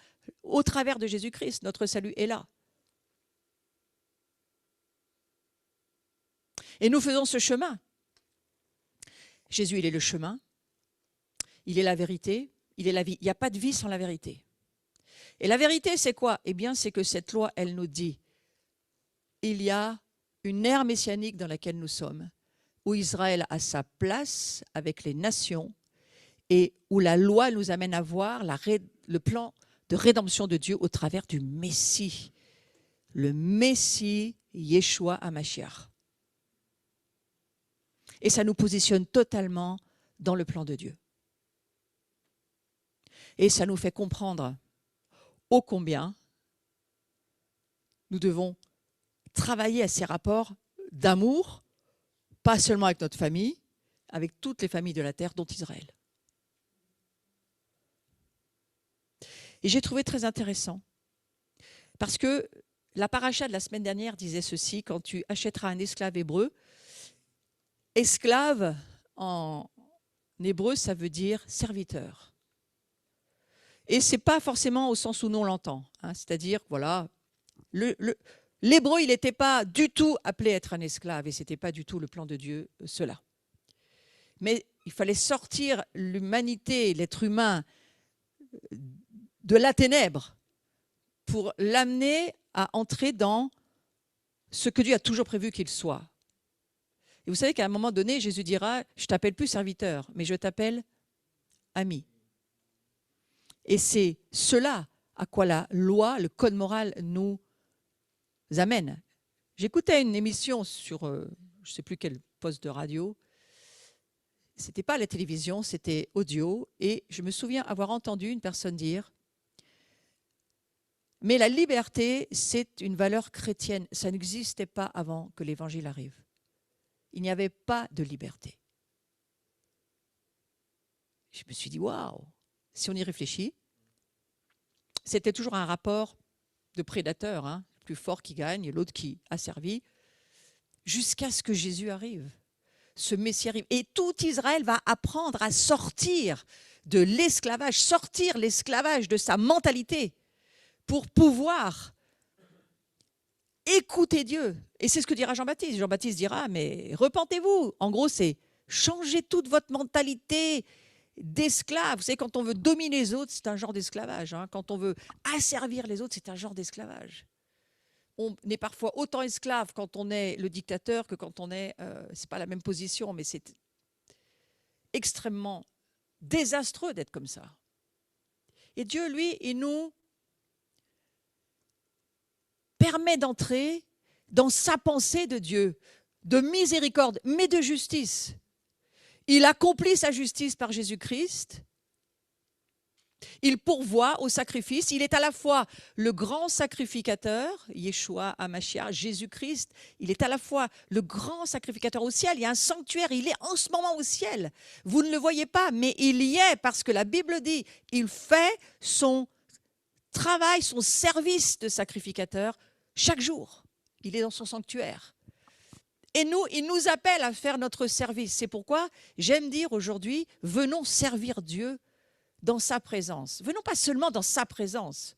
au travers de Jésus-Christ, notre salut est là. Et nous faisons ce chemin. Jésus, il est le chemin, il est la vérité, il est la vie. Il n'y a pas de vie sans la vérité. Et la vérité, c'est quoi? Eh bien, c'est que cette loi, elle nous dit, il y a une ère messianique dans laquelle nous sommes, où Israël a sa place avec les nations et où la loi nous amène à voir le plan de rédemption de Dieu au travers du Messie, le Messie Yeshua HaMashiach. Et ça nous positionne totalement dans le plan de Dieu. Et ça nous fait comprendre ô combien nous devons travailler à ces rapports d'amour pas seulement avec notre famille, avec toutes les familles de la terre, dont Israël. Et j'ai trouvé très intéressant, parce que la paracha de la semaine dernière disait ceci: quand tu achèteras un esclave hébreu, esclave en hébreu, ça veut dire serviteur. Et ce n'est pas forcément au sens où nous on l'entend, hein, c'est-à-dire, voilà, l'hébreu, il n'était pas du tout appelé à être un esclave, et ce n'était pas du tout le plan de Dieu, cela. Mais il fallait sortir l'humanité, l'être humain, de la ténèbre pour l'amener à entrer dans ce que Dieu a toujours prévu qu'il soit. Et vous savez qu'à un moment donné, Jésus dira: je ne t'appelle plus serviteur, mais je t'appelle ami. Et c'est cela à quoi la loi, le code moral nous amène. J'écoutais une émission sur, je ne sais plus quel poste de radio, ce n'était pas la télévision, c'était audio, et je me souviens avoir entendu une personne dire: mais la liberté, c'est une valeur chrétienne, ça n'existait pas avant que l'évangile arrive. Il n'y avait pas de liberté. Je me suis dit, waouh, si on y réfléchit, c'était toujours un rapport de prédateur, hein, le plus fort qui gagne, l'autre qui a servi, jusqu'à ce que Jésus arrive. Ce Messie arrive. Et tout Israël va apprendre à sortir de l'esclavage, sortir l'esclavage de sa mentalité pour pouvoir écouter Dieu. Et c'est ce que dira Jean-Baptiste. Jean-Baptiste dira, mais repentez-vous. En gros, c'est changer toute votre mentalité d'esclave. Vous savez, quand on veut dominer les autres, c'est un genre d'esclavage, hein. Quand on veut asservir les autres, c'est un genre d'esclavage. On est parfois autant esclave quand on est le dictateur que quand on est... c'est pas la même position, mais c'est extrêmement désastreux d'être comme ça. Et Dieu, lui, il nous permet d'entrer dans sa pensée de Dieu, de miséricorde, mais de justice. Il accomplit sa justice par Jésus-Christ. Il pourvoit au sacrifice. Il est à la fois le grand sacrificateur, Yeshua HaMashiach, Jésus-Christ. Il est à la fois le grand sacrificateur au ciel. Il y a un sanctuaire, il est en ce moment au ciel. Vous ne le voyez pas, mais il y est parce que la Bible dit, il fait son travail, son service de sacrificateur chaque jour. Il est dans son sanctuaire. Et nous, il nous appelle à faire notre service. C'est pourquoi j'aime dire aujourd'hui, venons servir Dieu dans sa présence. Venons pas seulement dans sa présence,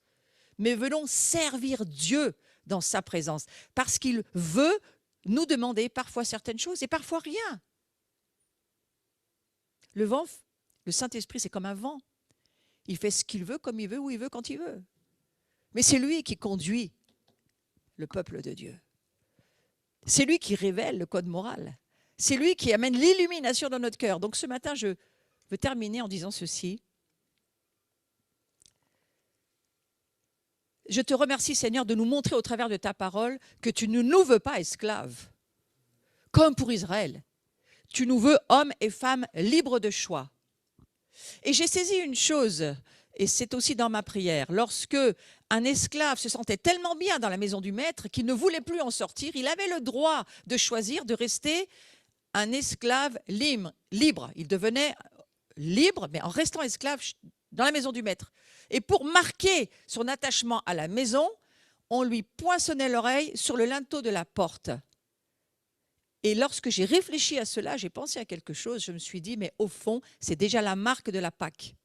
mais venons servir Dieu dans sa présence. Parce qu'il veut nous demander parfois certaines choses et parfois rien. Le vent, le Saint-Esprit, c'est comme un vent. Il fait ce qu'il veut, comme il veut, où il veut, quand il veut. Mais c'est lui qui conduit le peuple de Dieu. C'est lui qui révèle le code moral. C'est lui qui amène l'illumination dans notre cœur. Donc ce matin, je veux terminer en disant ceci. Je te remercie, Seigneur, de nous montrer au travers de ta parole que tu ne nous veux pas esclaves, comme pour Israël. Tu nous veux hommes et femmes libres de choix. Et j'ai saisi une chose, et c'est aussi dans ma prière. Lorsque un esclave se sentait tellement bien dans la maison du maître qu'il ne voulait plus en sortir, il avait le droit de choisir de rester un esclave libre. Il devenait libre, mais en restant esclave dans la maison du maître. Et pour marquer son attachement à la maison, on lui poinçonnait l'oreille sur le linteau de la porte. Et lorsque j'ai réfléchi à cela, j'ai pensé à quelque chose. Je me suis dit, mais au fond, c'est déjà la marque de la Pâque.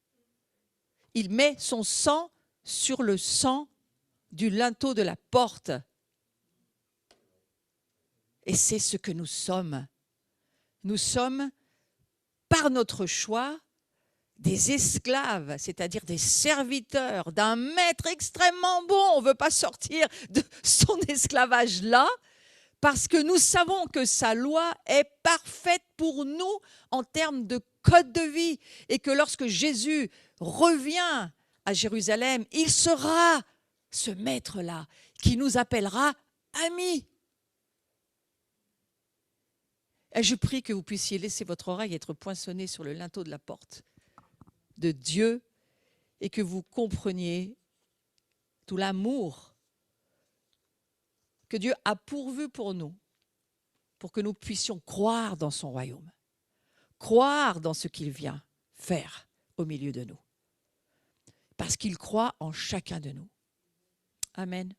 Il met son sang sur le sang du linteau de la porte. Et c'est ce que nous sommes. Nous sommes, par notre choix, des esclaves, c'est-à-dire des serviteurs d'un maître extrêmement bon. On ne veut pas sortir de son esclavage-là parce que nous savons que sa loi est parfaite pour nous en termes de code de vie et que lorsque Jésus revient à Jérusalem, il sera ce maître-là qui nous appellera amis. Et je prie que vous puissiez laisser votre oreille être poinçonnée sur le linteau de la porte de Dieu et que vous compreniez tout l'amour que Dieu a pourvu pour nous pour que nous puissions croire dans son royaume, croire dans ce qu'il vient faire au milieu de nous, parce qu'il croit en chacun de nous. Amen.